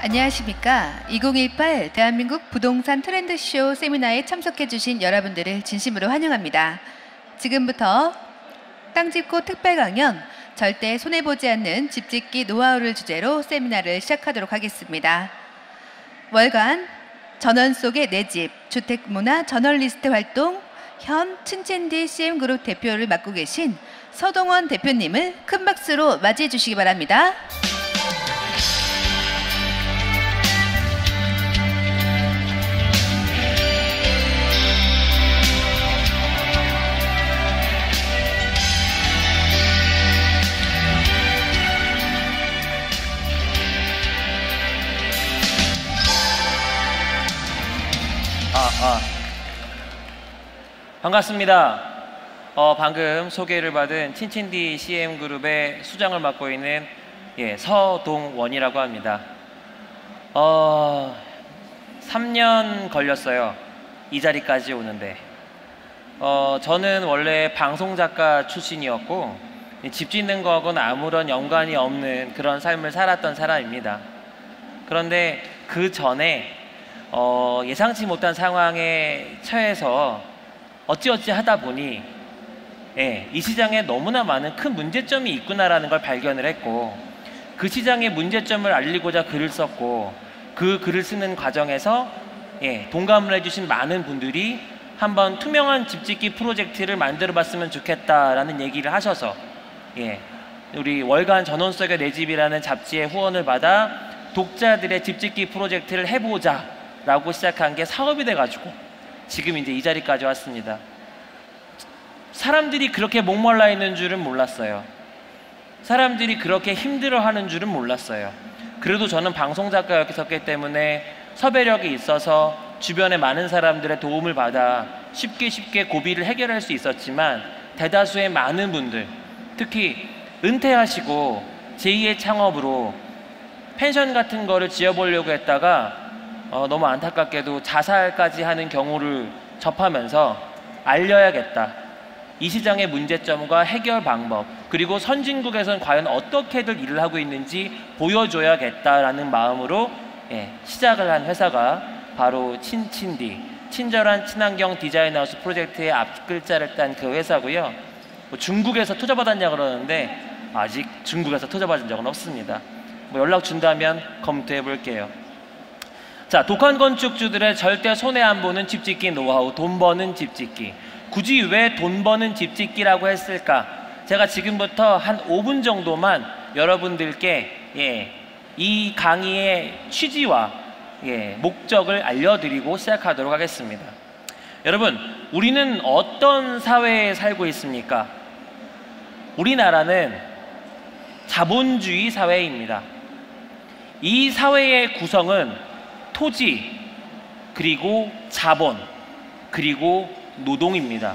안녕하십니까. 2018 대한민국 부동산 트렌드쇼 세미나에 참석해 주신 여러분들을 진심으로 환영합니다. 지금부터 땅짓고 특별 강연 절대 손해보지 않는 집짓기 노하우를 주제로 세미나를 시작하도록 하겠습니다. 월간 전원 속의 내 집 주택문화 저널리스트 활동 현 춘첸디 CM그룹 대표를 맡고 계신 서동원 대표님을 큰 박수로 맞이해 주시기 바랍니다. 반갑습니다. 방금 소개를 받은 틴틴디 CM그룹의 수장을 맡고 있는 서동원이라고 합니다. 3년 걸렸어요. 이 자리까지 오는데. 저는 원래 방송작가 출신이었고 집 짓는 거하고는 아무런 연관이 없는 그런 삶을 살았던 사람입니다. 그런데 그 전에 예상치 못한 상황에 처해서 어찌어찌 하다 보니 이 시장에 너무나 많은 큰 문제점이 있구나라는 걸 발견을 했고, 그 시장의 문제점을 알리고자 글을 썼고, 그 글을 쓰는 과정에서 동감을 해주신 많은 분들이 한번 투명한 집짓기 프로젝트를 만들어 봤으면 좋겠다라는 얘기를 하셔서 우리 월간 전원 속의 내 집이라는 잡지의 후원을 받아 독자들의 집짓기 프로젝트를 해보자 라고 시작한 게 사업이 돼가지고 지금 이제 이 자리까지 왔습니다. 사람들이 그렇게 목말라 있는 줄은 몰랐어요. 사람들이 그렇게 힘들어하는 줄은 몰랐어요. 그래도 저는 방송작가였기 때문에 섭외력이 있어서 주변에 많은 사람들의 도움을 받아 쉽게 고비를 해결할 수 있었지만, 대다수의 많은 분들, 특히 은퇴하시고 제2의 창업으로 펜션 같은 거를 지어보려고 했다가 너무 안타깝게도 자살까지 하는 경우를 접하면서 알려야겠다. 이 시장의 문제점과 해결 방법, 그리고 선진국에서는 과연 어떻게들 일을 하고 있는지 보여줘야겠다라는 마음으로 시작을 한 회사가 바로 틴틴디, 친절한 친환경 디자인 하우스 프로젝트의 앞글자를 딴 그 회사고요. 중국에서 투자받았냐 그러는데 아직 중국에서 투자받은 적은 없습니다. 연락 준다면 검토해 볼게요. 자, 독한 건축주들의 절대 손해 안 보는 집짓기 노하우, 돈 버는 집짓기. 굳이 왜 돈 버는 집짓기라고 했을까? 제가 지금부터 한 5분 정도만 여러분들께 이 강의의 취지와 목적을 알려드리고 시작하도록 하겠습니다. 여러분, 우리는 어떤 사회에 살고 있습니까? 우리나라는 자본주의 사회입니다. 이 사회의 구성은 토지, 그리고 자본, 그리고 노동입니다.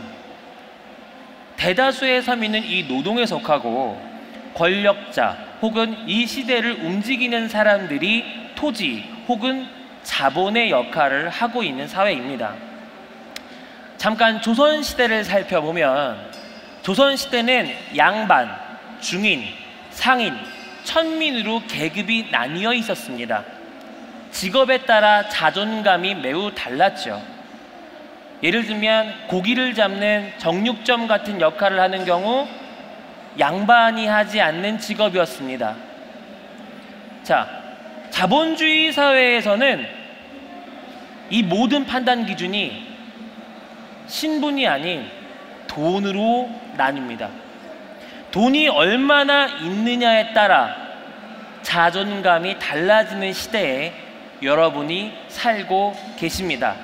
대다수의 서민은 이 노동에 속하고, 권력자 혹은 이 시대를 움직이는 사람들이 토지 혹은 자본의 역할을 하고 있는 사회입니다. 잠깐 조선시대를 살펴보면, 조선시대는 양반, 중인, 상인, 천민으로 계급이 나뉘어 있었습니다. 직업에 따라 자존감이 매우 달랐죠. 예를 들면 고기를 잡는 정육점 같은 역할을 하는 경우 양반이 하지 않는 직업이었습니다. 자, 자본주의 사회에서는 이 모든 판단 기준이 신분이 아닌 돈으로 나뉩니다. 돈이 얼마나 있느냐에 따라 자존감이 달라지는 시대에 여러분이 살고 계십니다.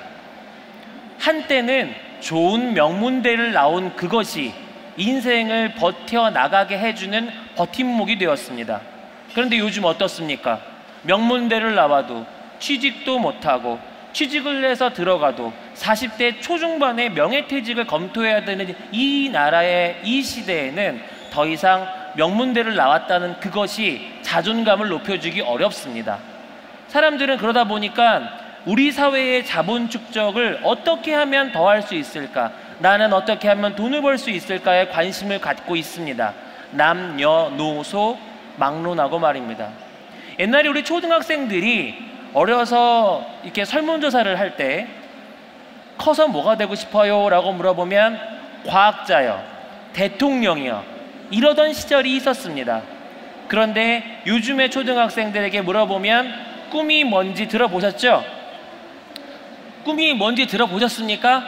한때는 좋은 명문대를 나온 그것이 인생을 버텨나가게 해주는 버팀목이 되었습니다. 그런데 요즘 어떻습니까? 명문대를 나와도 취직도 못하고, 취직을 해서 들어가도 40대 초중반의 명예퇴직을 검토해야 되는 이 나라의 이 시대에는 더 이상 명문대를 나왔다는 그것이 자존감을 높여주기 어렵습니다. 사람들은 그러다 보니까 우리 사회의 자본 축적을 어떻게 하면 더 할 수 있을까? 나는 어떻게 하면 돈을 벌 수 있을까에 관심을 갖고 있습니다. 남녀노소 막론하고 말입니다. 옛날에 우리 초등학생들이 어려서 이렇게 설문조사를 할 때 커서 뭐가 되고 싶어요? 라고 물어보면 과학자요, 대통령이요, 이러던 시절이 있었습니다. 그런데 요즘의 초등학생들에게 물어보면 꿈이 뭔지 들어보셨죠? 꿈이 뭔지 들어보셨습니까?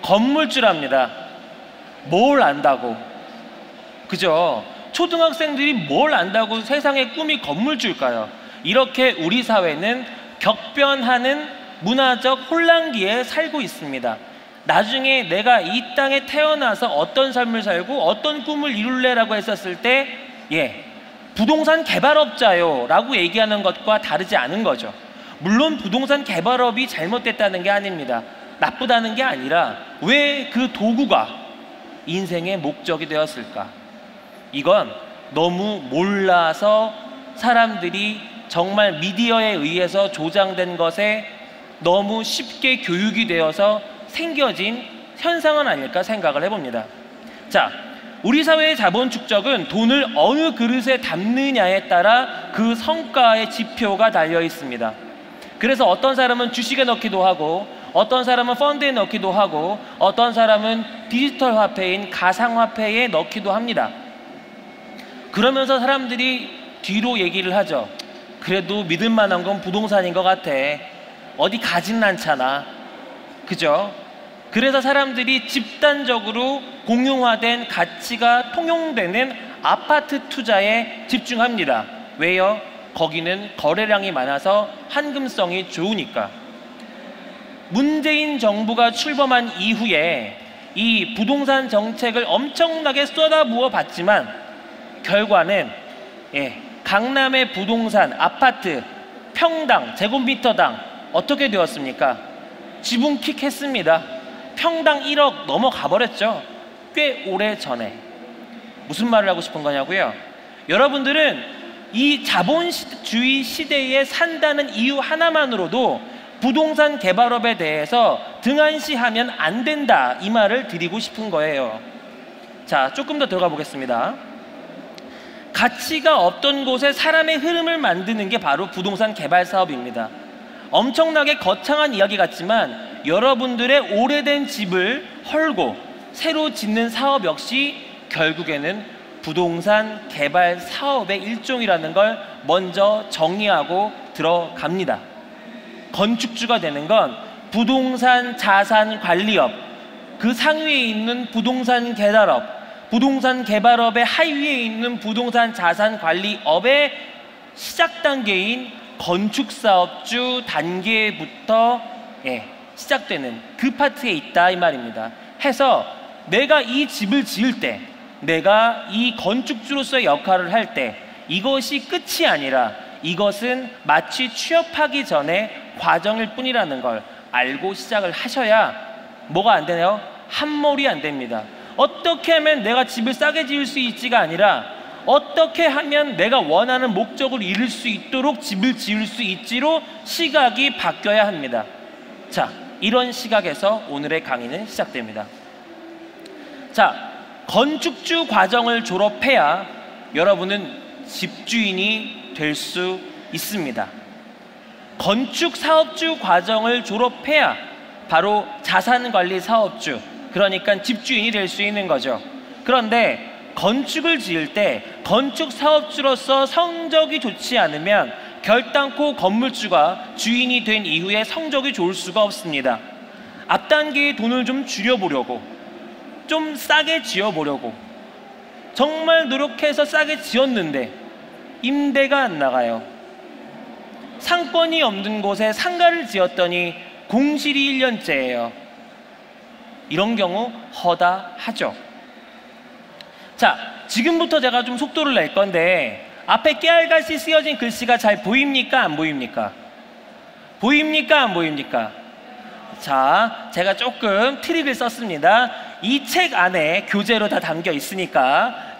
건물주랍니다. 뭘 안다고. 그죠? 초등학생들이 뭘 안다고 세상의 꿈이 건물주일까요? 이렇게 우리 사회는 격변하는 문화적 혼란기에 살고 있습니다. 나중에 내가 이 땅에 태어나서 어떤 삶을 살고 어떤 꿈을 이룰래라고 했었을 때 부동산 개발업자요 라고 얘기하는 것과 다르지 않은 거죠. 물론 부동산 개발업이 잘못됐다는 게 아닙니다. 나쁘다는 게 아니라 왜 그 도구가 인생의 목적이 되었을까? 이건 너무 몰라서 사람들이 정말 미디어에 의해서 조장된 것에 너무 쉽게 교육이 되어서 생겨진 현상은 아닐까 생각을 해봅니다. 자, 우리 사회의 자본 축적은 돈을 어느 그릇에 담느냐에 따라 그 성과의 지표가 달려 있습니다. 그래서 어떤 사람은 주식에 넣기도 하고, 어떤 사람은 펀드에 넣기도 하고, 어떤 사람은 디지털 화폐인 가상화폐에 넣기도 합니다. 그러면서 사람들이 뒤로 얘기를 하죠. 그래도 믿을 만한 건 부동산인 것 같아. 어디 가진 않잖아. 그죠? 그래서 사람들이 집단적으로 공용화된 가치가 통용되는 아파트 투자에 집중합니다. 왜요? 거기는 거래량이 많아서 환금성이 좋으니까. 문재인 정부가 출범한 이후에 이 부동산 정책을 엄청나게 쏟아부어 봤지만 결과는 강남의 부동산 아파트 평당 제곱미터당 어떻게 되었습니까? 지붕킥 했습니다. 평당 1억 넘어가 버렸죠. 꽤 오래 전에. 무슨 말을 하고 싶은 거냐고요? 여러분들은 이 자본주의 시대에 산다는 이유 하나만으로도 부동산 개발업에 대해서 등한시하면 안 된다, 이 말을 드리고 싶은 거예요. 자, 조금 더 들어가 보겠습니다. 가치가 없던 곳에 사람의 흐름을 만드는 게 바로 부동산 개발 사업입니다. 엄청나게 거창한 이야기 같지만 여러분들의 오래된 집을 헐고 새로 짓는 사업 역시 결국에는 부동산 개발 사업의 일종이라는 걸 먼저 정의하고 들어갑니다. 건축주가 되는 건 부동산 자산 관리업, 그 상위에 있는 부동산 개발업, 부동산 개발업의 하위에 있는 부동산 자산 관리업의 시작 단계인 건축사업주 단계부터 시작되는 그 파트에 있다, 이 말입니다. 해서 내가 이 집을 지을 때, 내가 이 건축주로서의 역할을 할 때 이것이 끝이 아니라 이것은 마치 취업하기 전에 과정일 뿐이라는 걸 알고 시작을 하셔야 뭐가 안 되나요? 함몰이 안 됩니다. 어떻게 하면 내가 집을 싸게 지을 수 있지가 아니라 어떻게 하면 내가 원하는 목적을 이룰 수 있도록 집을 지을 수 있지로 시각이 바뀌어야 합니다. 자, 이런 시각에서 오늘의 강의는 시작됩니다. 자, 건축주 과정을 졸업해야 여러분은 집주인이 될 수 있습니다. 건축 사업주 과정을 졸업해야 바로 자산관리 사업주, 그러니까 집주인이 될 수 있는 거죠. 그런데 건축을 지을 때 건축 사업주로서 성적이 좋지 않으면 결단코 건물주가 주인이 된 이후에 성적이 좋을 수가 없습니다. 앞 단계의 돈을 좀 줄여보려고, 좀 싸게 지어보려고 정말 노력해서 싸게 지었는데 임대가 안 나가요. 상권이 없는 곳에 상가를 지었더니 공실이 1년째예요. 이런 경우 허다하죠. 자, 지금부터 제가 좀 속도를 낼 건데 앞에 깨알같이 쓰여진 글씨가 잘 보입니까? 안 보입니까? 보입니까? 안 보입니까? 자, 제가 조금 트릭을 썼습니다. 이 책 안에 교재로 다 담겨 있으니까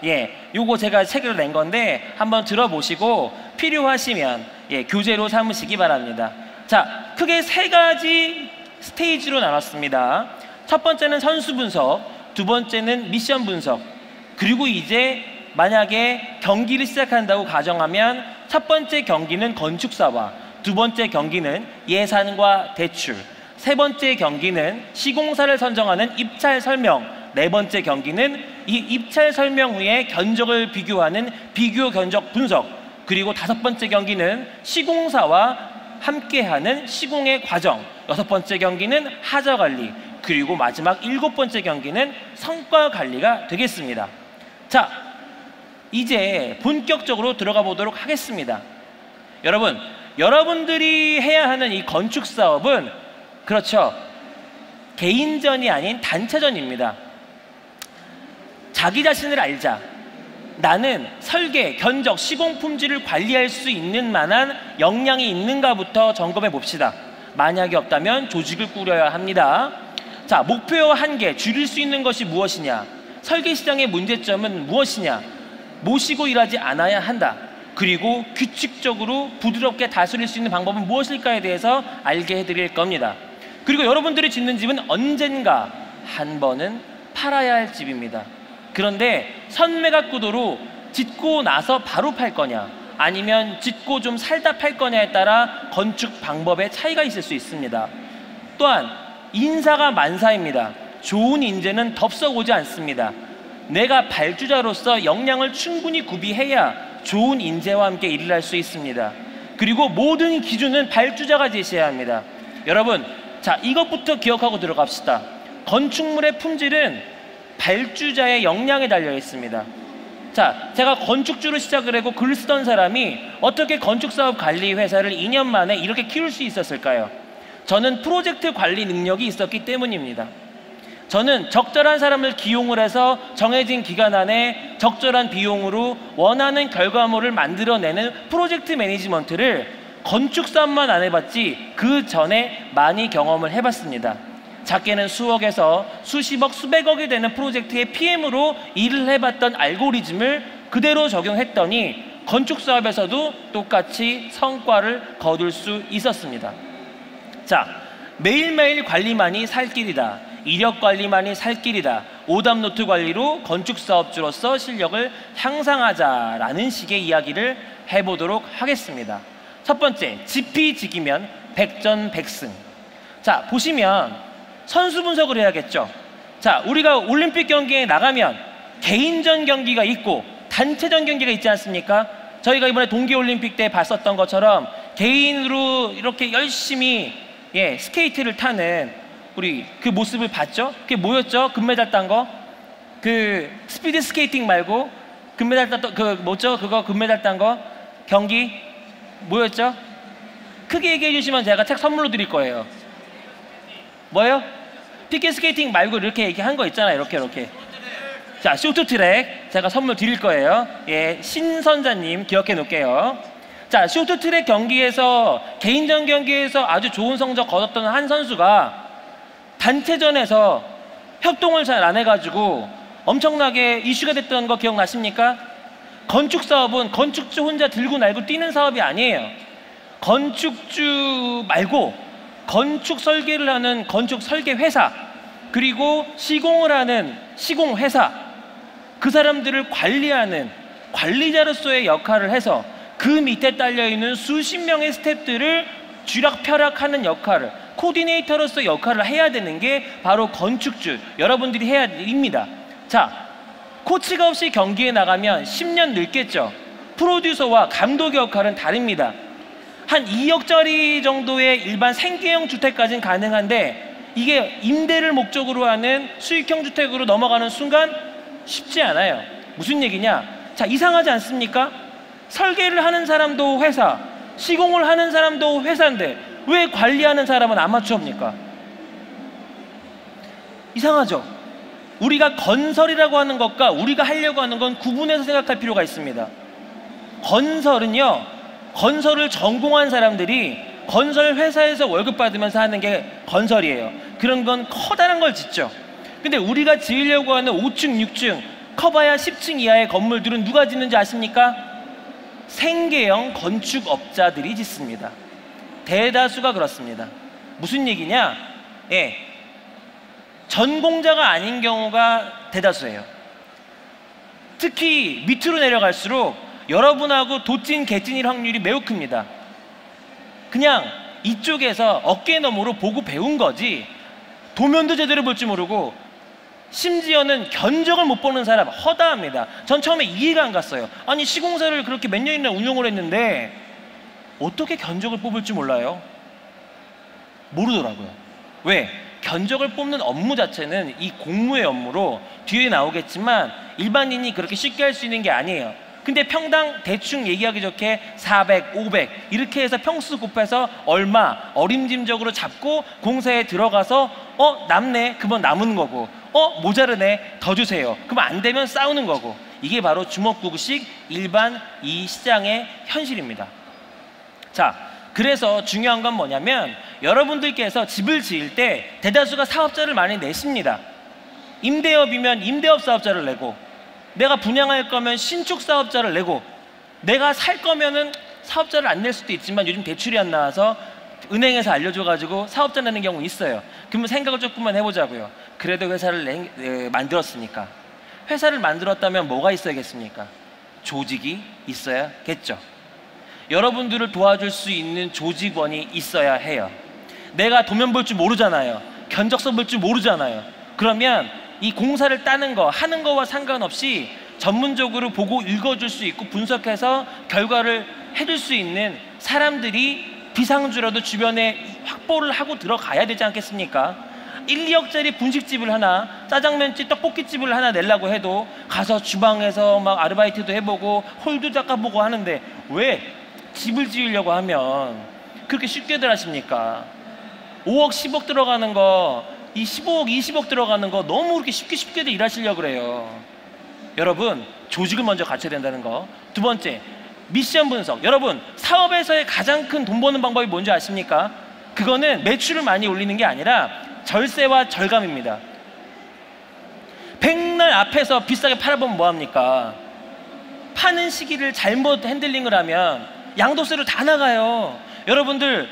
요거 제가 책으로 낸 건데 한번 들어보시고 필요하시면 교재로 삼으시기 바랍니다. 자, 크게 3가지 스테이지로 나눴습니다. 첫 번째는 선수 분석, 두 번째는 미션 분석, 그리고 이제 만약에 경기를 시작한다고 가정하면 첫 번째 경기는 건축사와 두 번째 경기는 예산과 대출, 세 번째 경기는 시공사를 선정하는 입찰 설명, 네 번째 경기는 이 입찰 설명 후에 견적을 비교하는 비교 견적 분석, 그리고 다섯 번째 경기는 시공사와 함께하는 시공의 과정, 여섯 번째 경기는 하자 관리, 그리고 마지막 일곱 번째 경기는 성과 관리가 되겠습니다. 자, 이제 본격적으로 들어가 보도록 하겠습니다. 여러분, 여러분들이 해야 하는 이 건축 사업은 그렇죠, 개인전이 아닌 단체전입니다. 자기 자신을 알자. 나는 설계, 견적, 시공 품질을 관리할 수 있는 만한 역량이 있는가부터 점검해 봅시다. 만약에 없다면 조직을 꾸려야 합니다. 자, 목표 한계, 줄일 수 있는 것이 무엇이냐? 설계 시장의 문제점은 무엇이냐? 모시고 일하지 않아야 한다. 그리고 규칙적으로 부드럽게 다스릴 수 있는 방법은 무엇일까에 대해서 알게 해드릴 겁니다. 그리고 여러분들이 짓는 집은 언젠가 한 번은 팔아야 할 집입니다. 그런데 선매각 구도로 짓고 나서 바로 팔 거냐, 아니면 짓고 좀 살다 팔 거냐에 따라 건축 방법의 차이가 있을 수 있습니다. 또한 인사가 만사입니다. 좋은 인재는 덥석 오지 않습니다. 내가 발주자로서 역량을 충분히 구비해야 좋은 인재와 함께 일을 할 수 있습니다. 그리고 모든 기준은 발주자가 제시해야 합니다. 여러분, 자, 이것부터 기억하고 들어갑시다. 건축물의 품질은 발주자의 역량에 달려 있습니다. 자, 제가 건축주로 시작을 하고 글 쓰던 사람이 어떻게 건축사업 관리 회사를 2년 만에 이렇게 키울 수 있었을까요? 저는 프로젝트 관리 능력이 있었기 때문입니다. 저는 적절한 사람을 기용을 해서 정해진 기간 안에 적절한 비용으로 원하는 결과물을 만들어내는 프로젝트 매니지먼트를 건축사업만 안 해봤지 그 전에 많이 경험을 해봤습니다. 작게는 수억에서 수십억, 수백억이 되는 프로젝트의 PM으로 일을 해봤던 알고리즘을 그대로 적용했더니 건축사업에서도 똑같이 성과를 거둘 수 있었습니다. 자, 매일매일 관리만이 살 길이다. 이력 관리만이 살 길이다. 오답노트 관리로 건축사업주로서 실력을 향상하자라는 식의 이야기를 해보도록 하겠습니다. 첫 번째, 지피지기면 백전백승. 자, 보시면 선수 분석을 해야겠죠. 자, 우리가 올림픽 경기에 나가면 개인전 경기가 있고 단체전 경기가 있지 않습니까? 저희가 이번에 동계올림픽 때 봤었던 것처럼 개인으로 이렇게 열심히 스케이트를 타는 우리 그 모습을 봤죠? 그게 뭐였죠? 금메달 딴 거? 그 스피드 스케이팅 말고 금메달 땄던 그 뭐죠? 그거 금메달 딴 거? 경기 뭐였죠? 크게 얘기해 주시면 제가 책 선물로 드릴 거예요. 뭐요? 피겨 스케이팅 말고 이렇게 얘기한 거 있잖아요. 이렇게. 자, 쇼트트랙 제가 선물 드릴 거예요. 예, 신선자님 기억해 놓을게요. 자, 쇼트트랙 경기에서 개인전 경기에서 아주 좋은 성적 거뒀던 한 선수가 단체전에서 협동을 잘 안 해가지고 엄청나게 이슈가 됐던 거 기억나십니까? 건축 사업은 건축주 혼자 들고 날고 뛰는 사업이 아니에요. 건축주 말고 건축 설계를 하는 건축 설계 회사, 그리고 시공을 하는 시공 회사, 그 사람들을 관리하는 관리자로서의 역할을 해서 그 밑에 딸려있는 수십 명의 스태프들을 쥐락펴락하는 역할을, 코디네이터로서 역할을 해야 되는 게 바로 건축주, 여러분들이 해야 할 일입니다. 자, 코치가 없이 경기에 나가면 10년 늙겠죠. 프로듀서와 감독의 역할은 다릅니다. 한 2억짜리 정도의 일반 생계형 주택까지는 가능한데 이게 임대를 목적으로 하는 수익형 주택으로 넘어가는 순간 쉽지 않아요. 무슨 얘기냐? 자, 이상하지 않습니까? 설계를 하는 사람도 회사, 시공을 하는 사람도 회사인데 왜 관리하는 사람은 아마추어입니까? 이상하죠? 우리가 건설이라고 하는 것과 우리가 하려고 하는 건 구분해서 생각할 필요가 있습니다. 건설은요, 건설을 전공한 사람들이 건설 회사에서 월급 받으면서 하는 게 건설이에요. 그런 건 커다란 걸 짓죠. 근데 우리가 지으려고 하는 5층, 6층, 커봐야 10층 이하의 건물들은 누가 짓는지 아십니까? 생계형 건축업자들이 짓습니다. 대다수가 그렇습니다. 무슨 얘기냐? 전공자가 아닌 경우가 대다수예요. 특히 밑으로 내려갈수록 여러분하고 도찐 개찐일 확률이 매우 큽니다. 그냥 이쪽에서 어깨 너머로 보고 배운 거지 도면도 제대로 볼 줄 모르고 심지어는 견적을 못 보는 사람 허다합니다. 전 처음에 이해가 안 갔어요. 아니 시공사를 그렇게 몇 년이나 운영을 했는데 어떻게 견적을 뽑을 줄 몰라요? 모르더라고요. 왜? 견적을 뽑는 업무 자체는 이 공무의 업무로 뒤에 나오겠지만 일반인이 그렇게 쉽게 할 수 있는 게 아니에요. 근데 평당 대충 얘기하기 좋게 400, 500 이렇게 해서 평수 곱해서 얼마 어림짐작으로 잡고 공사에 들어가서 남네 그러면 남은 거고 모자르네 더 주세요 그럼 안 되면 싸우는 거고 이게 바로 주먹구구식 일반 이 시장의 현실입니다. 자, 그래서 중요한 건 뭐냐면 여러분들께서 집을 지을 때 대다수가 사업자를 많이 내십니다. 임대업이면 임대업 사업자를 내고 내가 분양할 거면 신축 사업자를 내고 내가 살 거면은 사업자를 안 낼 수도 있지만 요즘 대출이 안 나와서 은행에서 알려줘가지고 사업자 내는 경우 있어요. 그러면 생각을 조금만 해보자고요. 그래도 회사를 만들었으니까 회사를 만들었다면 뭐가 있어야겠습니까? 조직이 있어야겠죠. 여러분들을 도와줄 수 있는 조직원이 있어야 해요. 내가 도면 볼 줄 모르잖아요. 견적서 볼 줄 모르잖아요. 그러면 이 공사를 따는 거 하는 거와 상관없이 전문적으로 보고 읽어줄 수 있고 분석해서 결과를 해줄 수 있는 사람들이 비상주라도 주변에 확보를 하고 들어가야 되지 않겠습니까? 1, 2억짜리 분식집을 하나 짜장면집 떡볶이집을 하나 내려고 해도 가서 주방에서 막 아르바이트도 해보고 홀도 닦아보고 하는데 왜 집을 지으려고 하면 그렇게 쉽게들 하십니까? 5억 10억 들어가는 거 이 15억 20억 들어가는 거 너무 그렇게 쉽게들 일하시려고 그래요. 여러분 조직을 먼저 갖춰야 된다는 거. 두 번째 미션 분석. 여러분 사업에서의 가장 큰 돈 버는 방법이 뭔지 아십니까? 그거는 매출을 많이 올리는 게 아니라 절세와 절감입니다. 백날 앞에서 비싸게 팔아보면 뭐합니까? 파는 시기를 잘못 핸들링을 하면 양도세로 다 나가요. 여러분들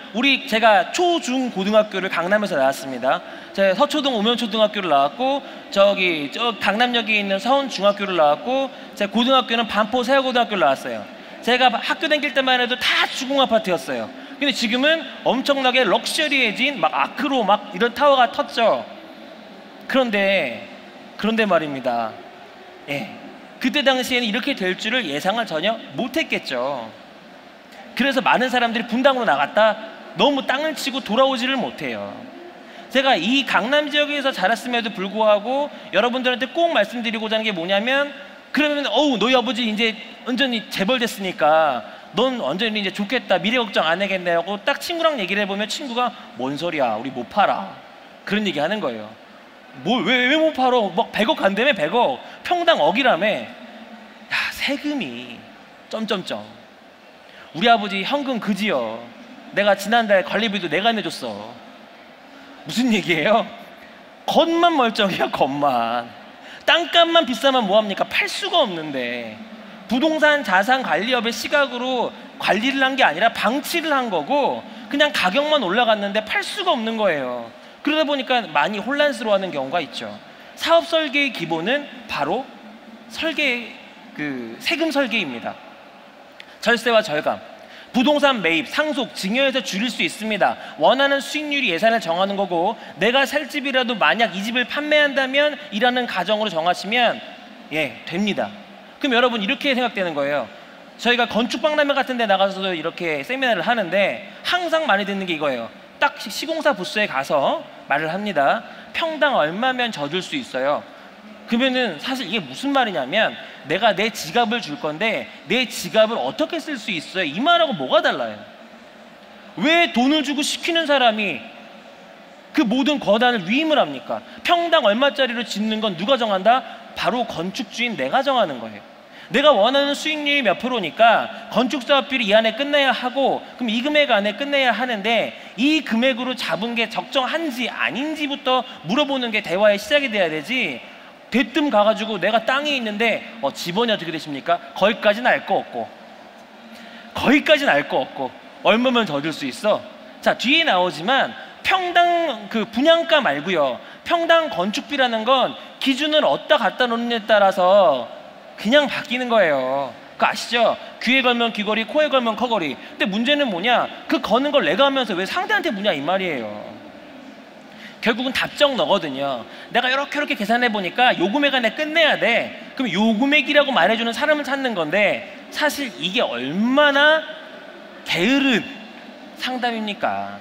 제가 초, 중, 고등학교를 강남에서 나왔습니다. 제가 서초동 오면초등학교를 나왔고 저 강남역에 있는 서운중학교를 나왔고 제 고등학교는 반포 세화고등학교를 나왔어요. 제가 학교 다닐 때만 해도 다 주공아파트였어요. 근데 지금은 엄청나게 럭셔리해진 막 아크로 막 이런 타워가 텄죠. 그런데 말입니다. 예, 그때 당시에는 이렇게 될 줄을 예상을 전혀 못했겠죠. 그래서 많은 사람들이 분당으로 나갔다 너무 땅을 치고 돌아오지를 못해요. 제가 이 강남 지역에서 자랐음에도 불구하고 여러분들한테 꼭 말씀드리고자 하는 게 뭐냐면 그러면 너희 아버지 이제 완전히 재벌됐으니까 넌 완전히 이제 좋겠다 미래 걱정 안 하겠네 하고 딱 친구랑 얘기를 해보면 친구가 뭔 소리야 우리 못 팔아 그런 얘기 하는 거예요. 왜 못 팔아? 막 100억 간다며 100억 평당 억이라며. 야 세금이 점점점 우리 아버지 현금 그지요. 내가 지난달 관리비도 내가 내줬어. 무슨 얘기예요? 겉만 멀쩡해요. 겉만. 땅값만 비싸면 뭐합니까? 팔 수가 없는데 부동산 자산관리업의 시각으로 관리를 한 게 아니라 방치를 한 거고 그냥 가격만 올라갔는데 팔 수가 없는 거예요. 그러다 보니까 많이 혼란스러워하는 경우가 있죠. 사업 설계의 기본은 바로 세금 설계입니다. 절세와 절감, 부동산 매입, 상속, 증여해서 줄일 수 있습니다. 원하는 수익률이 예산을 정하는 거고 내가 살 집이라도 만약 이 집을 판매한다면 이라는 가정으로 정하시면 됩니다. 그럼 여러분 이렇게 생각되는 거예요. 저희가 건축박람회 같은 데 나가서도 이렇게 세미나를 하는데 항상 많이 듣는 게 이거예요. 딱 시공사 부스에 가서 말을 합니다. 평당 얼마면 져줄 수 있어요? 그러면은 사실 이게 무슨 말이냐면 내가 내 지갑을 줄 건데 내 지갑을 어떻게 쓸 수 있어요? 이 말하고 뭐가 달라요? 왜 돈을 주고 시키는 사람이 그 모든 권한을 위임을 합니까? 평당 얼마짜리로 짓는 건 누가 정한다? 바로 건축주인 내가 정하는 거예요. 내가 원하는 수익률이 몇 프로니까 건축사업비를 이 안에 끝내야 하고 그럼 이 금액 안에 끝내야 하는데 이 금액으로 잡은 게 적정한지 아닌지부터 물어보는 게 대화의 시작이 돼야 되지. 대뜸 가가지고 내가 땅이 있는데 집원이 어떻게 되십니까? 거기까지는 알 거 없고 얼마면 더 줄 수 있어? 자 뒤에 나오지만 평당 그 분양가 말고요. 평당 건축비라는 건 기준을 어디다 갖다 놓느냐에 따라서 그냥 바뀌는 거예요. 그거 아시죠? 귀에 걸면 귀걸이, 코에 걸면 코걸이. 근데 문제는 뭐냐? 그 거는 걸 내가 하면서 왜 상대한테 묻냐 이 말이에요. 결국은 답정 너거든요. 내가 이렇게 계산해 보니까 요 금액은 내가 끝내야 돼. 그럼 요 금액이라고 말해주는 사람을 찾는 건데, 사실 이게 얼마나 게으른 상담입니까?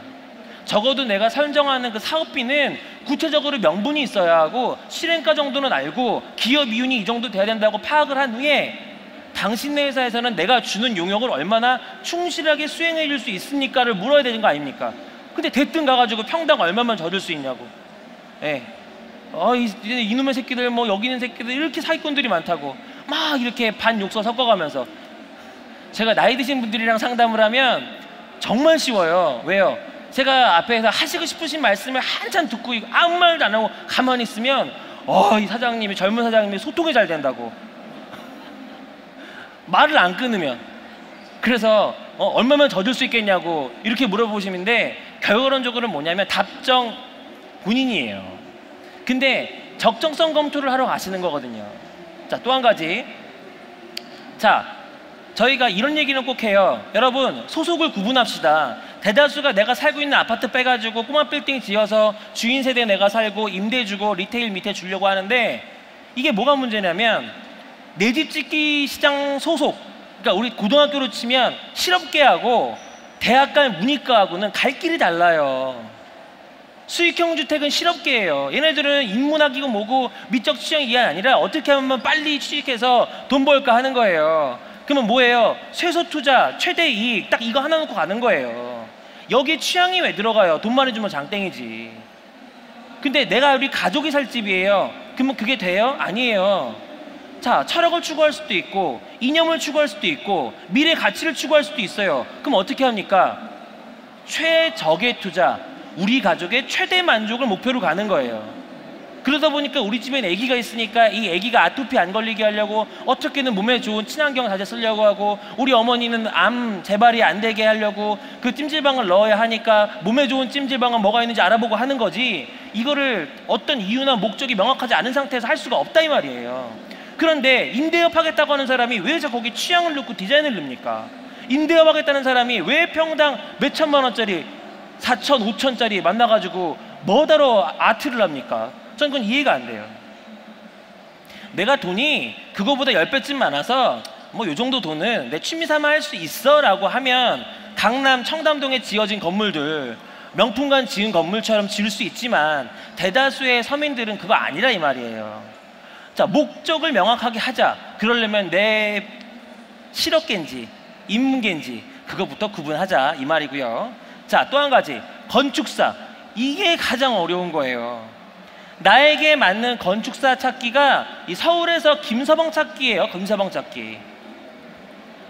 적어도 내가 선정하는 그 사업비는 구체적으로 명분이 있어야 하고, 실행가 정도는 알고 기업 이윤이 이 정도 돼야 된다고 파악을 한 후에 당신네 회사에서는 내가 주는 용역을 얼마나 충실하게 수행해 줄 수 있습니까를 물어야 되는 거 아닙니까? 근데 대뜸 가가지고 평당 얼마만 져줄 수 있냐고. 예. 이놈의 새끼들, 뭐 여기 있는 새끼들, 이렇게 사기꾼들이 많다고 막 이렇게 반욕설 섞어가면서. 제가 나이 드신 분들이랑 상담을 하면 정말 쉬워요. 왜요? 제가 앞에서 하시고 싶으신 말씀을 한참 듣고 아무 말도 안 하고 가만히 있으면 이 사장님이, 젊은 사장님이 소통이 잘 된다고. 말을 안 끊으면. 그래서 얼마면 져줄 수 있겠냐고 이렇게 물어보시는데, 결론적으로는 뭐냐면 답정 본인이에요. 근데 적정성 검토를 하러 가시는 거거든요. 자, 또 한 가지. 자, 저희가 이런 얘기는 꼭 해요. 여러분, 소속을 구분합시다. 대다수가 내가 살고 있는 아파트 빼가지고 꼬마 빌딩 지어서 주인 세대 내가 살고 임대 주고 리테일 밑에 주려고 하는데, 이게 뭐가 문제냐면 내 집 짓기 시장 소속, 그러니까 우리 고등학교로 치면 실업계하고 대학가 문이과하고는 갈 길이 달라요. 수익형 주택은 실업계예요. 얘네들은 인문학이고 뭐고 미적 취향이 이게 아니라 어떻게 하면 빨리 취직해서 돈 벌까 하는 거예요. 그러면 뭐예요? 최소 투자, 최대 이익, 딱 이거 하나 놓고 가는 거예요. 여기에 취향이 왜 들어가요? 돈 많이 주면 장땡이지. 근데 내가 우리 가족이 살 집이에요. 그러면 그게 돼요? 아니에요. 자, 철학을 추구할 수도 있고 이념을 추구할 수도 있고 미래 가치를 추구할 수도 있어요. 그럼 어떻게 합니까? 최적의 투자, 우리 가족의 최대 만족을 목표로 가는 거예요. 그러다 보니까 우리 집엔 아기가 있으니까 이 아기가 아토피 안 걸리게 하려고 어떻게든 몸에 좋은 친환경 자재 쓰려고 하고, 우리 어머니는 암 재발이 안 되게 하려고 그 찜질방을 넣어야 하니까 몸에 좋은 찜질방은 뭐가 있는지 알아보고 하는 거지, 이거를 어떤 이유나 목적이 명확하지 않은 상태에서 할 수가 없다 이 말이에요. 그런데 임대업 하겠다고 하는 사람이 왜 거기 취향을 넣고 디자인을 넣습니까? 임대업 하겠다는 사람이 왜 평당 몇 천만 원짜리, 4천, 5천짜리 만나가지고 뭐다로 아트를 합니까? 전 그건 이해가 안 돼요. 내가 돈이 그거보다 10배쯤 많아서 뭐 요 정도 돈은 내 취미 삼아 할 수 있어 라고 하면 강남 청담동에 지어진 건물들 명품관 지은 건물처럼 지을 수 있지만, 대다수의 서민들은 그거 아니라 이 말이에요. 자, 목적을 명확하게 하자. 그러려면 내 실업계인지 인문계인지 그거부터 구분하자 이 말이고요. 자, 또 한 가지, 건축사. 이게 가장 어려운 거예요. 나에게 맞는 건축사 찾기가 이 서울에서 김서방 찾기예요. 김서방 찾기.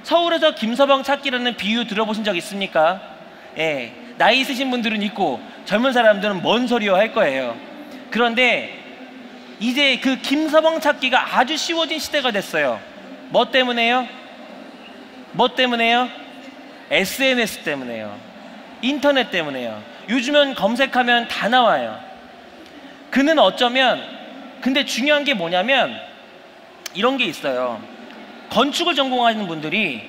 서울에서 김서방 찾기라는 비유 들어보신 적 있습니까? 예, 나이 있으신 분들은 있고 젊은 사람들은 뭔 소리요 할 거예요. 그런데 이제 그 김서방 찾기가 아주 쉬워진 시대가 됐어요. 뭐 때문에요? 뭐 때문에요? SNS 때문에요. 인터넷 때문에요. 요즘은 검색하면 다 나와요. 그는 어쩌면, 근데 중요한 게 뭐냐면 이런 게 있어요. 건축을 전공하시는 분들이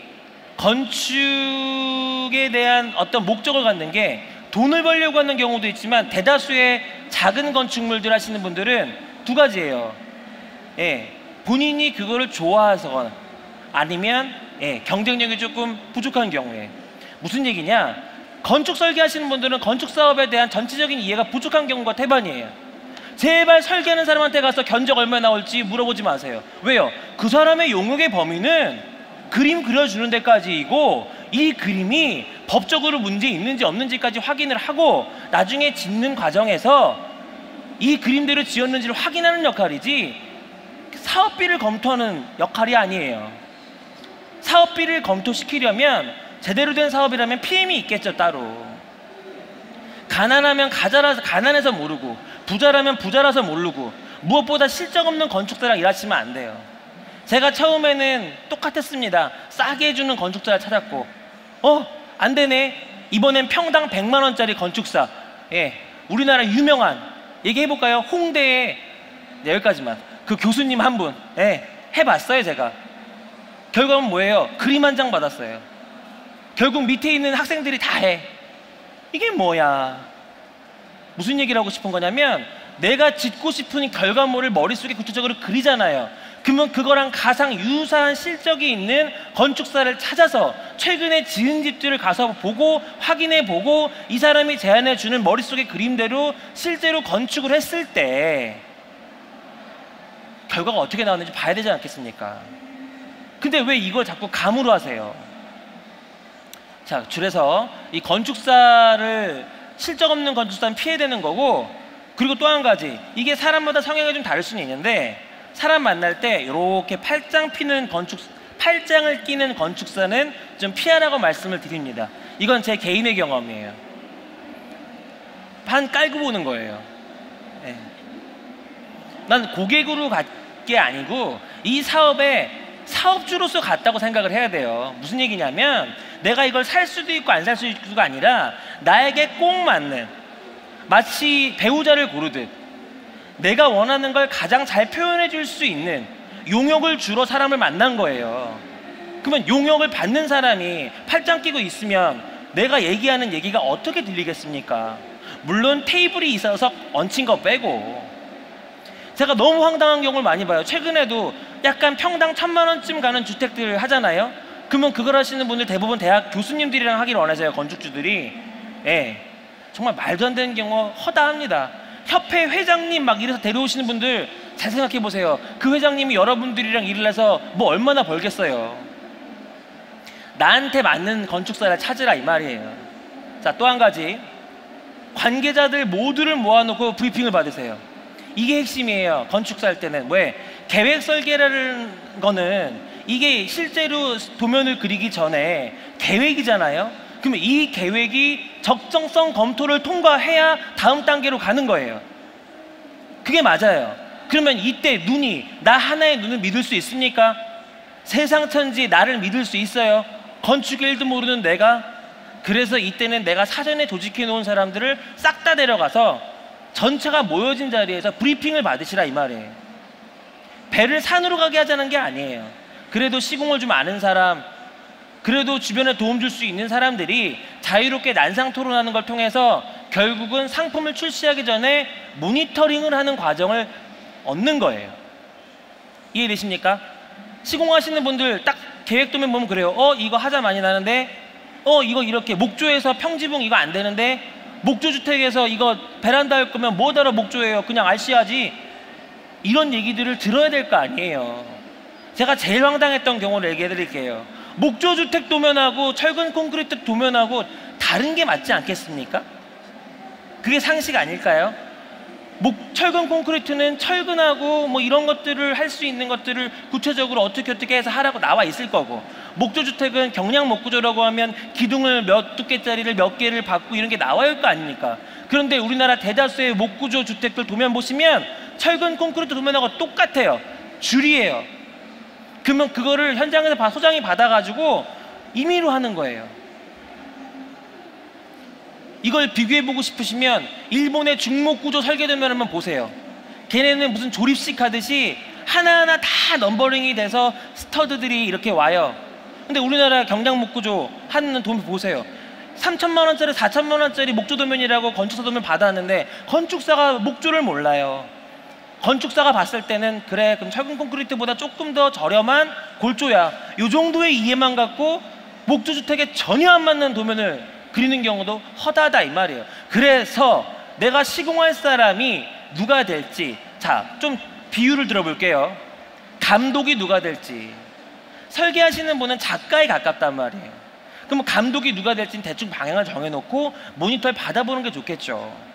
건축에 대한 어떤 목적을 갖는 게 돈을 벌려고 하는 경우도 있지만, 대다수의 작은 건축물들 하시는 분들은 두 가지예요. 예, 본인이 그거를 좋아해서, 아니면 경쟁력이 조금 부족한 경우에. 무슨 얘기냐? 건축 설계하시는 분들은 건축 사업에 대한 전체적인 이해가 부족한 경우가 태반이에요. 제발 설계하는 사람한테 가서 견적 얼마 나올지 물어보지 마세요. 왜요? 그 사람의 용역의 범위는 그림 그려주는 데까지이고, 이 그림이 법적으로 문제 있는지 없는지까지 확인을 하고 나중에 짓는 과정에서 이 그림대로 지었는지를 확인하는 역할이지, 사업비를 검토하는 역할이 아니에요. 사업비를 검토시키려면 제대로 된 사업이라면 PM이 있겠죠, 따로. 가난하면 가난해서 모르고, 부자라면 부자라서 모르고, 무엇보다 실적 없는 건축사랑 일하시면 안 돼요. 제가 처음에는 똑같았습니다. 싸게 해주는 건축사를 찾았고, 안 되네. 이번엔 평당 100만 원짜리 건축사. 예, 우리나라 유명한, 얘기해볼까요? 홍대에, 여기까지만. 그 교수님 한 분, 해봤어요. 제가 결과는 뭐예요? 그림 한 장 받았어요. 결국 밑에 있는 학생들이 다 해. 이게 뭐야? 무슨 얘기를 하고 싶은 거냐면 내가 짓고 싶은 결과물을 머릿속에 구체적으로 그리잖아요. 그러면 그거랑 가장 유사한 실적이 있는 건축사를 찾아서 최근에 지은 집들을 가서 보고 확인해 보고 이 사람이 제안해 주는 머릿속의 그림대로 실제로 건축을 했을 때 결과가 어떻게 나왔는지 봐야 되지 않겠습니까? 근데 왜 이걸 자꾸 감으로 하세요? 자, 줄여서 이 건축사를 실적 없는 건축사는 피해야 되는 거고, 그리고 또 한 가지, 이게 사람마다 성향이 좀 다를 수는 있는데 사람 만날 때 이렇게 팔짱을 끼는 건축사는 좀 피하라고 말씀을 드립니다. 이건 제 개인의 경험이에요. 반 깔고 보는 거예요. 네. 난 고객으로 갈 게 아니고 이 사업에 사업주로서 갔다고 생각을 해야 돼요. 무슨 얘기냐면 내가 이걸 살 수도 있고 안 살 수도 있고가 아니라 나에게 꼭 맞는, 마치 배우자를 고르듯 내가 원하는 걸 가장 잘 표현해 줄 수 있는 용역을 주러 사람을 만난 거예요. 그러면 용역을 받는 사람이 팔짱 끼고 있으면 내가 얘기하는 얘기가 어떻게 들리겠습니까? 물론 테이블이 있어서 얹힌 거 빼고. 제가 너무 황당한 경우를 많이 봐요. 최근에도 약간 평당 1,000만 원쯤 가는 주택들 하잖아요. 그러면 그걸 하시는 분들 대부분 대학 교수님들이랑 하기를 원하세요. 건축주들이. 예, 정말 말도 안 되는 경우 허다합니다. 협회 회장님 막 이래서 데려오시는 분들 잘 생각해 보세요. 그 회장님이 여러분들이랑 일을 해서 뭐 얼마나 벌겠어요. 나한테 맞는 건축사를 찾으라 이 말이에요. 자, 또 한 가지, 관계자들 모두를 모아놓고 브리핑을 받으세요. 이게 핵심이에요. 건축사 할 때는. 왜? 계획 설계라는 거는 이게 실제로 도면을 그리기 전에 계획이잖아요. 그러면 이 계획이 적정성 검토를 통과해야 다음 단계로 가는 거예요. 그게 맞아요. 그러면 이때 나 하나의 눈을 믿을 수 있습니까? 세상 천지 나를 믿을 수 있어요? 건축의 일도 모르는 내가? 그래서 이때는 내가 사전에 조직해 놓은 사람들을 싹 다 데려가서 전체가 모여진 자리에서 브리핑을 받으시라 이 말이에요. 배를 산으로 가게 하자는 게 아니에요. 그래도 시공을 좀 아는 사람, 그래도 주변에 도움 줄 수 있는 사람들이 자유롭게 난상 토론하는 걸 통해서 결국은 상품을 출시하기 전에 모니터링을 하는 과정을 얻는 거예요. 이해되십니까? 시공하시는 분들 딱 계획도면 보면 그래요. 이거 하자 많이 나는데, 이거 이렇게 목조에서 평지붕 이거 안 되는데, 목조주택에서 이거 베란다 할 거면 뭐하러 목조예요? 그냥 RC하지. 이런 얘기들을 들어야 될 거 아니에요. 제가 제일 황당했던 경우를 얘기해 드릴게요. 목조주택 도면하고 철근 콘크리트 도면하고 다른 게 맞지 않겠습니까? 그게 상식 아닐까요? 철근 콘크리트는 철근하고 뭐 이런 것들을 할 수 있는 것들을 구체적으로 어떻게 해서 하라고 나와 있을 거고, 목조주택은 경량 목구조라고 하면 기둥을 몇 두께짜리를 몇 개를 받고 이런 게 나와야 할 거 아닙니까? 그런데 우리나라 대다수의 목구조 주택들 도면 보시면 철근 콘크리트 도면하고 똑같아요. 줄이에요. 그러면 그거를 현장에서 소장이 받아가지고 임의로 하는 거예요. 이걸 비교해보고 싶으시면 일본의 중목구조 설계도면 한번 보세요. 걔네는 무슨 조립식 하듯이 하나하나 다 넘버링이 돼서 스터드들이 이렇게 와요. 근데 우리나라 경량목구조 하는 도면 보세요. 3,000만 원짜리 4,000만 원짜리 목조도면이라고 건축사 도면 받았는데 건축사가 목조를 몰라요. 건축사가 봤을 때는 그래, 그럼 철근 콘크리트보다 조금 더 저렴한 골조야, 이 정도의 이해만 갖고 목조주택에 전혀 안 맞는 도면을 그리는 경우도 허다하다 이 말이에요. 그래서 내가 시공할 사람이 누가 될지, 자, 좀 비유를 들어볼게요. 감독이 누가 될지. 설계하시는 분은 작가에 가깝단 말이에요. 그럼 감독이 누가 될지는 대충 방향을 정해놓고 모니터를 받아보는 게 좋겠죠.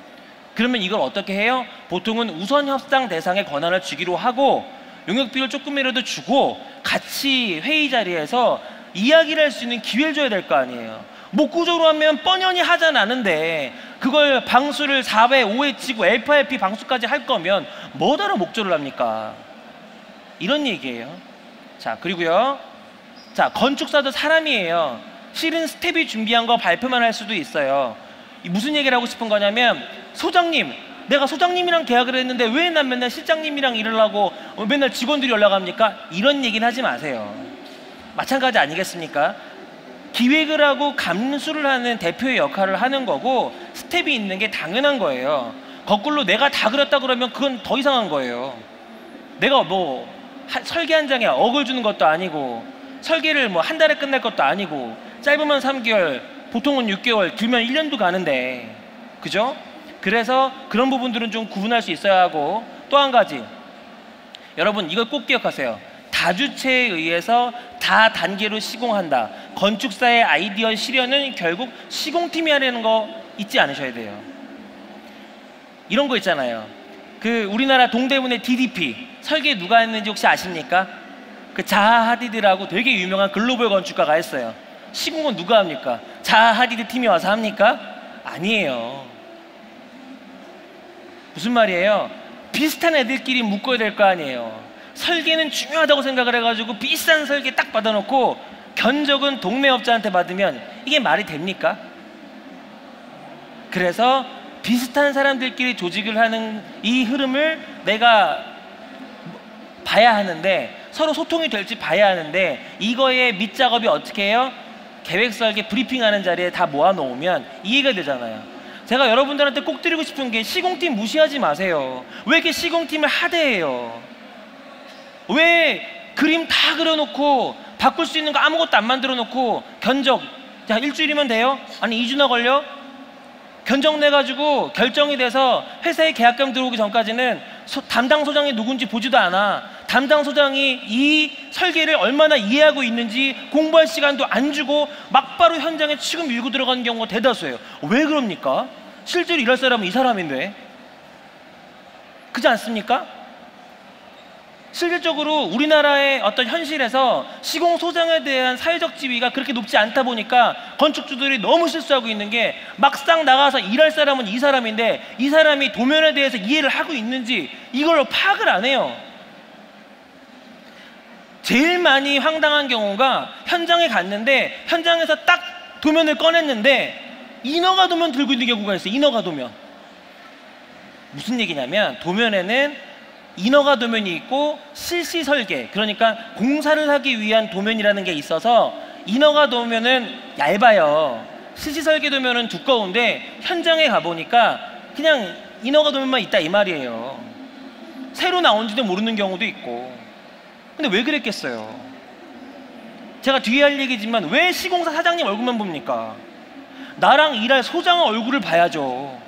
그러면 이걸 어떻게 해요? 보통은 우선 협상 대상에 권한을 주기로 하고 용역비를 조금이라도 주고 같이 회의 자리에서 이야기를 할 수 있는 기회를 줘야 될 거 아니에요. 목구조로 하면 뻔연히 하잖아 않은데 그걸 방수를 4회, 5회 치고 FRP 방수까지 할 거면 뭐하러 목조를 합니까? 이런 얘기예요. 자, 그리고요, 자, 건축사도 사람이에요. 실은 스텝이 준비한 거 발표만 할 수도 있어요. 무슨 얘기를 하고 싶은 거냐면, 소장님 내가 소장님이랑 계약을 했는데 왜 난 맨날 실장님이랑 일을 하고 맨날 직원들이 연락합니까? 이런 얘기는 하지 마세요. 마찬가지 아니겠습니까? 기획을 하고 감수를 하는 대표의 역할을 하는 거고 스텝이 있는 게 당연한 거예요. 거꾸로 내가 다 그렸다 그러면 그건 더 이상한 거예요. 내가 뭐 설계 한 장에 억을 주는 것도 아니고 설계를 뭐 한 달에 끝낼 것도 아니고 짧으면 3개월, 보통은 6개월, 길면 1년도 가는데, 그죠? 그래서 그런 부분들은 좀 구분할 수 있어야 하고, 또 한 가지, 여러분 이걸 꼭 기억하세요. 다주체에 의해서 다단계로 시공한다. 건축사의 아이디어 실현은 결국 시공팀이 하려는 거 잊지 않으셔야 돼요. 이런 거 있잖아요. 그 우리나라 동대문의 DDP 설계 누가 했는지 혹시 아십니까? 그 자하 하디드라고 되게 유명한 글로벌 건축가가 했어요. 시공은 누가 합니까? 자하 하디드 팀이 와서 합니까? 아니에요. 무슨 말이에요? 비슷한 애들끼리 묶어야 될 거 아니에요. 설계는 중요하다고 생각을 해가지고 비싼 설계 딱 받아놓고 견적은 동네 업자한테 받으면 이게 말이 됩니까? 그래서 비슷한 사람들끼리 조직을 하는 이 흐름을 내가 봐야 하는데, 서로 소통이 될지 봐야 하는데, 이거의 밑작업이 어떻게 해요? 계획 설계 브리핑하는 자리에 다 모아놓으면 이해가 되잖아요. 제가 여러분들한테 꼭 드리고 싶은 게 시공팀 무시하지 마세요. 왜 이렇게 시공팀을 하대해요? 왜 그림 다 그려놓고 바꿀 수 있는 거 아무것도 안 만들어 놓고 견적, 자 일주일이면 돼요? 아니 2주나 걸려? 견적 내가지고 결정이 돼서 회사에 계약금 들어오기 전까지는 담당 소장이 누군지 보지도 않아. 담당 소장이 이 설계를 얼마나 이해하고 있는지 공부할 시간도 안 주고 막바로 현장에 치고 밀고 들어가는 경우가 대다수예요. 왜 그럽니까? 실제로 일할 사람은 이 사람인데. 그렇지 않습니까? 실질적으로 우리나라의 어떤 현실에서 시공 소장에 대한 사회적 지위가 그렇게 높지 않다 보니까 건축주들이 너무 실수하고 있는 게, 막상 나가서 일할 사람은 이 사람인데 이 사람이 도면에 대해서 이해를 하고 있는지 이걸 파악을 안 해요. 제일 많이 황당한 경우가, 현장에 갔는데 현장에서 딱 도면을 꺼냈는데 인허가 도면 들고 있는 경우가 있어요. 인허가 도면. 무슨 얘기냐면, 도면에는 인허가 도면이 있고 실시 설계, 그러니까 공사를 하기 위한 도면이라는 게 있어서, 인허가 도면은 얇아요. 실시 설계 도면은 두꺼운데 현장에 가보니까 그냥 인허가 도면만 있다 이 말이에요. 새로 나온지도 모르는 경우도 있고. 근데 왜 그랬겠어요? 제가 뒤에 할 얘기지만 왜 시공사 사장님 얼굴만 봅니까? 나랑 일할 소장 얼굴을 봐야죠.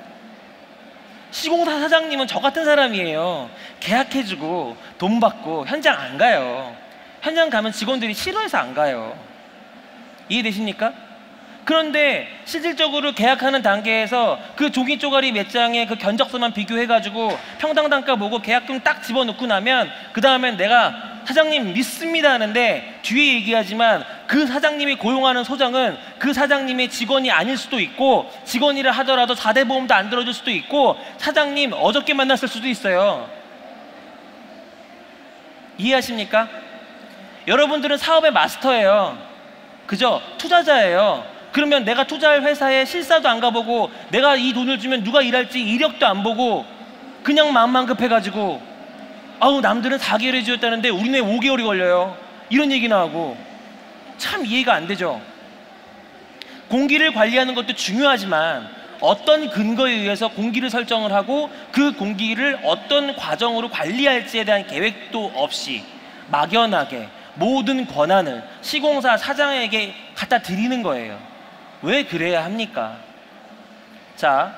시공사 사장님은 저 같은 사람이에요. 계약해주고 돈 받고 현장 안 가요. 현장 가면 직원들이 싫어해서 안 가요. 이해되십니까? 그런데 실질적으로 계약하는 단계에서 그 종이 쪼가리 몇 장에 그 견적서만 비교해가지고 평당 단가 보고 계약금 딱 집어넣고 나면, 그 다음엔 내가 사장님 믿습니다 하는데, 뒤에 얘기하지만 그 사장님이 고용하는 소장은 그 사장님의 직원이 아닐 수도 있고, 직원이라 하더라도 4대 보험도 안 들어줄 수도 있고, 사장님 어저께 만났을 수도 있어요. 이해하십니까? 여러분들은 사업의 마스터예요. 그죠? 투자자예요. 그러면 내가 투자할 회사에 실사도 안 가보고, 내가 이 돈을 주면 누가 일할지 이력도 안 보고 그냥 마음만 급해가지고, 아우 남들은 4개월에 지었다는데 우리는 5개월이 걸려요, 이런 얘기나 하고. 참 이해가 안 되죠. 공기를 관리하는 것도 중요하지만 어떤 근거에 의해서 공기를 설정을 하고 그 공기를 어떤 과정으로 관리할지에 대한 계획도 없이 막연하게 모든 권한을 시공사 사장에게 갖다 드리는 거예요. 왜 그래야 합니까? 자,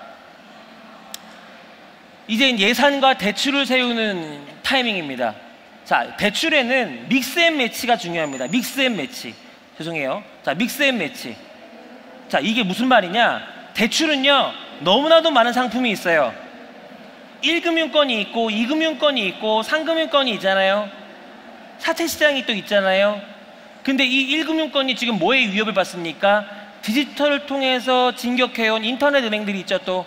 이제 예산과 대출을 세우는 타이밍입니다. 자, 대출에는 믹스 앤 매치가 중요합니다. 믹스 앤 매치. 죄송해요. 자, 믹스 앤 매치. 자, 이게 무슨 말이냐? 대출은요, 너무나도 많은 상품이 있어요. 1금융권이 있고 2금융권이 있고 3금융권이 있잖아요. 사채시장이 또 있잖아요. 근데 이 1금융권이 지금 뭐에 위협을 받습니까? 디지털을 통해서 진격해온 인터넷 은행들이 있죠. 또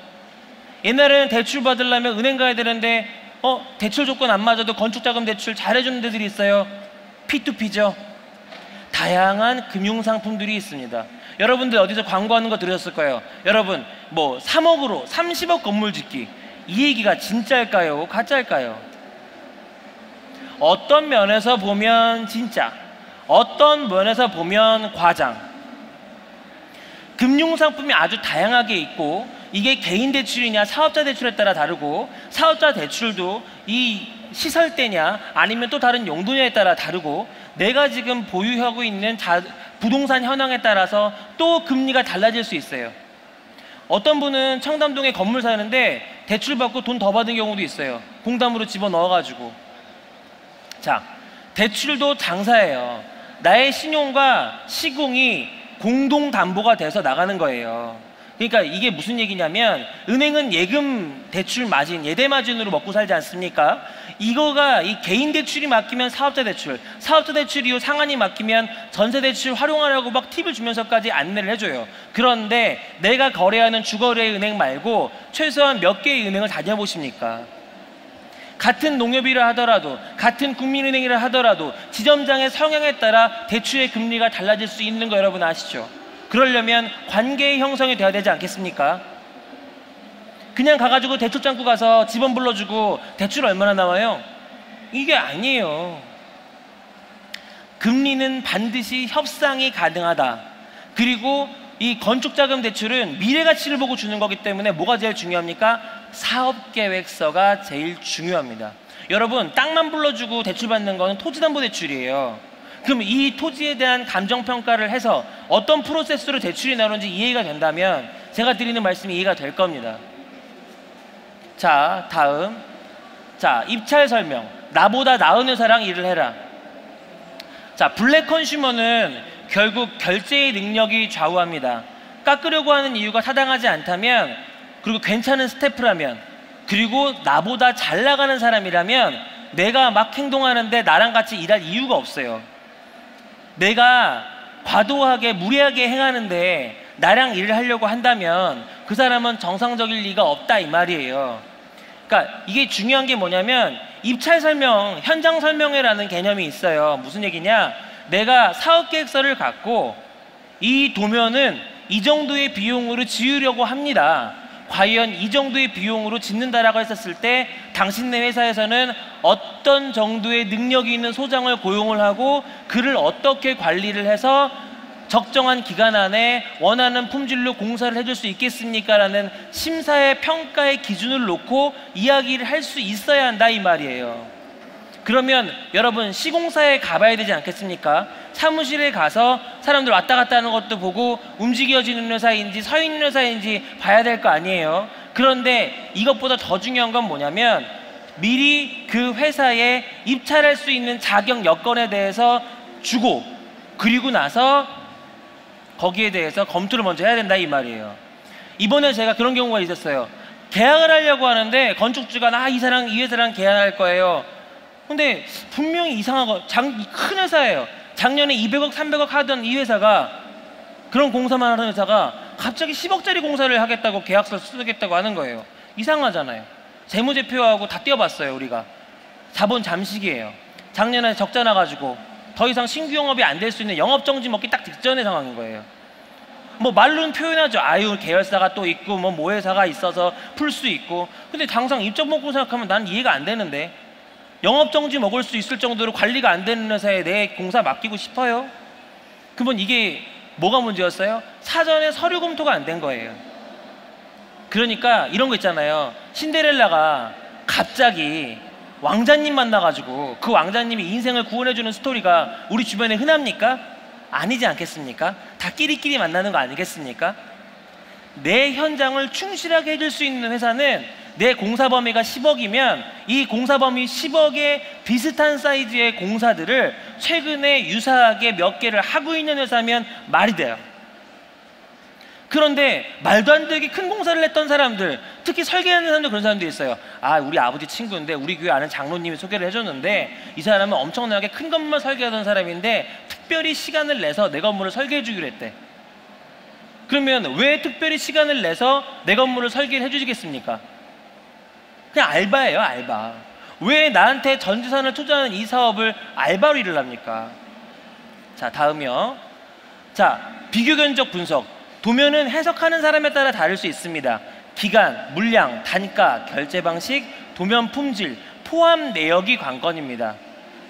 옛날에는 대출 받으려면 은행 가야 되는데 대출 조건 안 맞아도 건축자금 대출 잘해주는 데들이 있어요. P2P죠. 다양한 금융상품들이 있습니다. 여러분들 어디서 광고하는 거 들으셨을 거예요. 여러분 뭐 3억으로 30억 건물 짓기, 이 얘기가 진짜일까요? 가짜일까요? 어떤 면에서 보면 진짜, 어떤 면에서 보면 과장. 금융상품이 아주 다양하게 있고 이게 개인 대출이냐 사업자 대출에 따라 다르고 사업자 대출도 이 시설대냐 아니면 또 다른 용도냐에 따라 다르고 내가 지금 보유하고 있는 부동산 현황에 따라서 또 금리가 달라질 수 있어요. 어떤 분은 청담동에 건물 사는데 대출 받고 돈 더 받은 경우도 있어요. 공담으로 집어넣어가지고. 자, 대출도 장사예요. 나의 신용과 시공이 공동 담보가 돼서 나가는 거예요. 그러니까 이게 무슨 얘기냐면 은행은 예금 대출 마진, 예대 마진으로 먹고 살지 않습니까? 이거가 이 개인 대출이 맡기면 사업자 대출, 사업자 대출 이후 상한이 맡기면 전세 대출 활용하라고 막 팁을 주면서까지 안내를 해줘요. 그런데 내가 거래하는 주거래 은행 말고 최소한 몇 개의 은행을 다녀보십니까? 같은 농협이라 하더라도 같은 국민은행이라 하더라도 지점장의 성향에 따라 대출의 금리가 달라질 수 있는 거 여러분 아시죠? 그러려면 관계의 형성이 돼야 되지 않겠습니까? 그냥 가가지고 대출 장구 가서 집원 불러주고 대출 얼마나 나와요? 이게 아니에요. 금리는 반드시 협상이 가능하다. 그리고 이 건축자금 대출은 미래가치를 보고 주는 거기 때문에 뭐가 제일 중요합니까? 사업계획서가 제일 중요합니다. 여러분, 땅만 불러주고 대출 받는 거는 토지담보대출이에요. 그럼 이 토지에 대한 감정평가를 해서 어떤 프로세스로 대출이 나오는지 이해가 된다면 제가 드리는 말씀이 이해가 될 겁니다. 자, 다음. 자, 입찰 설명. 나보다 나은 회사랑 일을 해라. 자, 블랙 컨슈머는 결국 결제의 능력이 좌우합니다. 깎으려고 하는 이유가 타당하지 않다면, 그리고 괜찮은 스태프라면, 그리고 나보다 잘 나가는 사람이라면 내가 막 행동하는데 나랑 같이 일할 이유가 없어요. 내가 과도하게 무리하게 행하는데 나랑 일을 하려고 한다면 그 사람은 정상적일 리가 없다 이 말이에요. 그러니까 이게 중요한 게 뭐냐면 입찰 설명, 현장 설명회라는 개념이 있어요. 무슨 얘기냐? 내가 사업계획서를 갖고 이 도면은 이 정도의 비용으로 지으려고 합니다. 과연 이 정도의 비용으로 짓는다라고 했었을 때 당신네 회사에서는 어떤 정도의 능력이 있는 소장을 고용을 하고 그를 어떻게 관리를 해서 적정한 기간 안에 원하는 품질로 공사를 해줄 수 있겠습니까? 라는 심사의 평가의 기준을 놓고 이야기를 할 수 있어야 한다 이 말이에요. 그러면 여러분 시공사에 가봐야 되지 않겠습니까? 사무실에 가서 사람들 왔다 갔다 하는 것도 보고 움직여지는 회사인지 서 있는 회사인지 봐야 될 거 아니에요. 그런데 이것보다 더 중요한 건 뭐냐면 미리 그 회사에 입찰할 수 있는 자격 여건에 대해서 주고 그리고 나서 거기에 대해서 검토를 먼저 해야 된다 이 말이에요. 이번에 제가 그런 경우가 있었어요. 계약을 하려고 하는데 건축주가 이 회사랑 계약할 거예요. 근데 분명히 이상하고 큰 회사예요. 작년에 200억 300억 하던 이 회사가, 그런 공사만 하는 회사가 갑자기 10억짜리 공사를 하겠다고 계약서를 쓰겠다고 하는 거예요. 이상하잖아요. 재무제표하고 다 띄워봤어요. 우리가 자본 잠식이에요. 작년에 적자 나가지고 더 이상 신규 영업이 안 될 수 있는 영업정지 먹기 딱 직전의 상황인 거예요. 뭐 말로는 표현하죠. 아유 계열사가 또 있고 뭐 모회사가 있어서 풀 수 있고. 근데 당장 입적 먹고 생각하면 난 이해가 안 되는데 영업정지 먹을 수 있을 정도로 관리가 안 되는 회사에 내 공사 맡기고 싶어요? 그러면 이게 뭐가 문제였어요? 사전에 서류 검토가 안 된 거예요. 그러니까 이런 거 있잖아요. 신데렐라가 갑자기 왕자님 만나가지고 그 왕자님이 인생을 구원해주는 스토리가 우리 주변에 흔합니까? 아니지 않겠습니까? 다 끼리끼리 만나는 거 아니겠습니까? 내 현장을 충실하게 해줄 수 있는 회사는 내 공사 범위가 10억이면 이 공사 범위 10억의 비슷한 사이즈의 공사들을 최근에 유사하게 몇 개를 하고 있는 회사면 말이 돼요. 그런데 말도 안 되게 큰 공사를 했던 사람들, 특히 설계하는 사람들, 그런 사람들이 있어요. 아, 우리 아버지 친구인데 우리 교회 아는 장로님이 소개를 해줬는데 이 사람은 엄청나게 큰 건물 설계하던 사람인데 특별히 시간을 내서 내 건물을 설계해 주기로 했대. 그러면 왜 특별히 시간을 내서 내 건물을 설계를 해주시겠습니까? 그냥 알바예요, 알바. 왜 나한테 전 재산을 투자하는 이 사업을 알바로 일을 합니까? 자, 다음이요. 자, 비교 견적 분석. 도면은 해석하는 사람에 따라 다를 수 있습니다. 기간, 물량, 단가, 결제 방식, 도면 품질, 포함 내역이 관건입니다.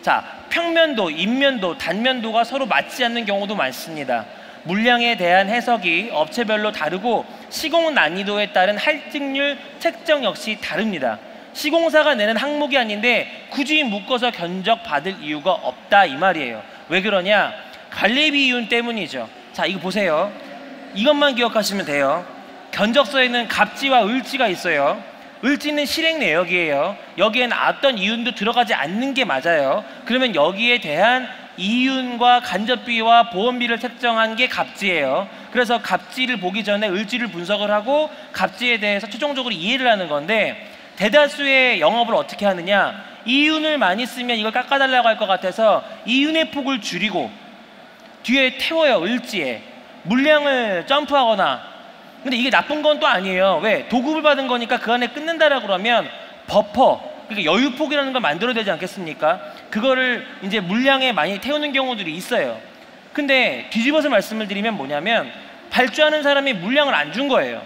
자, 평면도, 인면도, 단면도가 서로 맞지 않는 경우도 많습니다. 물량에 대한 해석이 업체별로 다르고 시공 난이도에 따른 할증률 책정 역시 다릅니다. 시공사가 내는 항목이 아닌데 굳이 묶어서 견적받을 이유가 없다 이 말이에요. 왜 그러냐? 관리비 이윤 때문이죠. 자, 이거 보세요. 이것만 기억하시면 돼요. 견적서에는 갑지와 을지가 있어요. 을지는 실행 내역이에요. 여기에는 어떤 이윤도 들어가지 않는 게 맞아요. 그러면 여기에 대한 이윤과 간접비와 보험비를 책정한 게 갑지예요. 그래서 갑지를 보기 전에 을지를 분석을 하고 갑지에 대해서 최종적으로 이해를 하는 건데, 대다수의 영업을 어떻게 하느냐, 이윤을 많이 쓰면 이걸 깎아달라고 할 것 같아서 이윤의 폭을 줄이고 뒤에 태워요. 을지에 물량을 점프하거나. 근데 이게 나쁜 건 또 아니에요. 왜? 도급을 받은 거니까 그 안에 끊는다라고 그러면 버퍼, 그러니까 여유폭이라는 걸 만들어야 되지 않겠습니까? 그거를 이제 물량에 많이 태우는 경우들이 있어요. 근데 뒤집어서 말씀을 드리면 뭐냐면, 발주하는 사람이 물량을 안 준 거예요.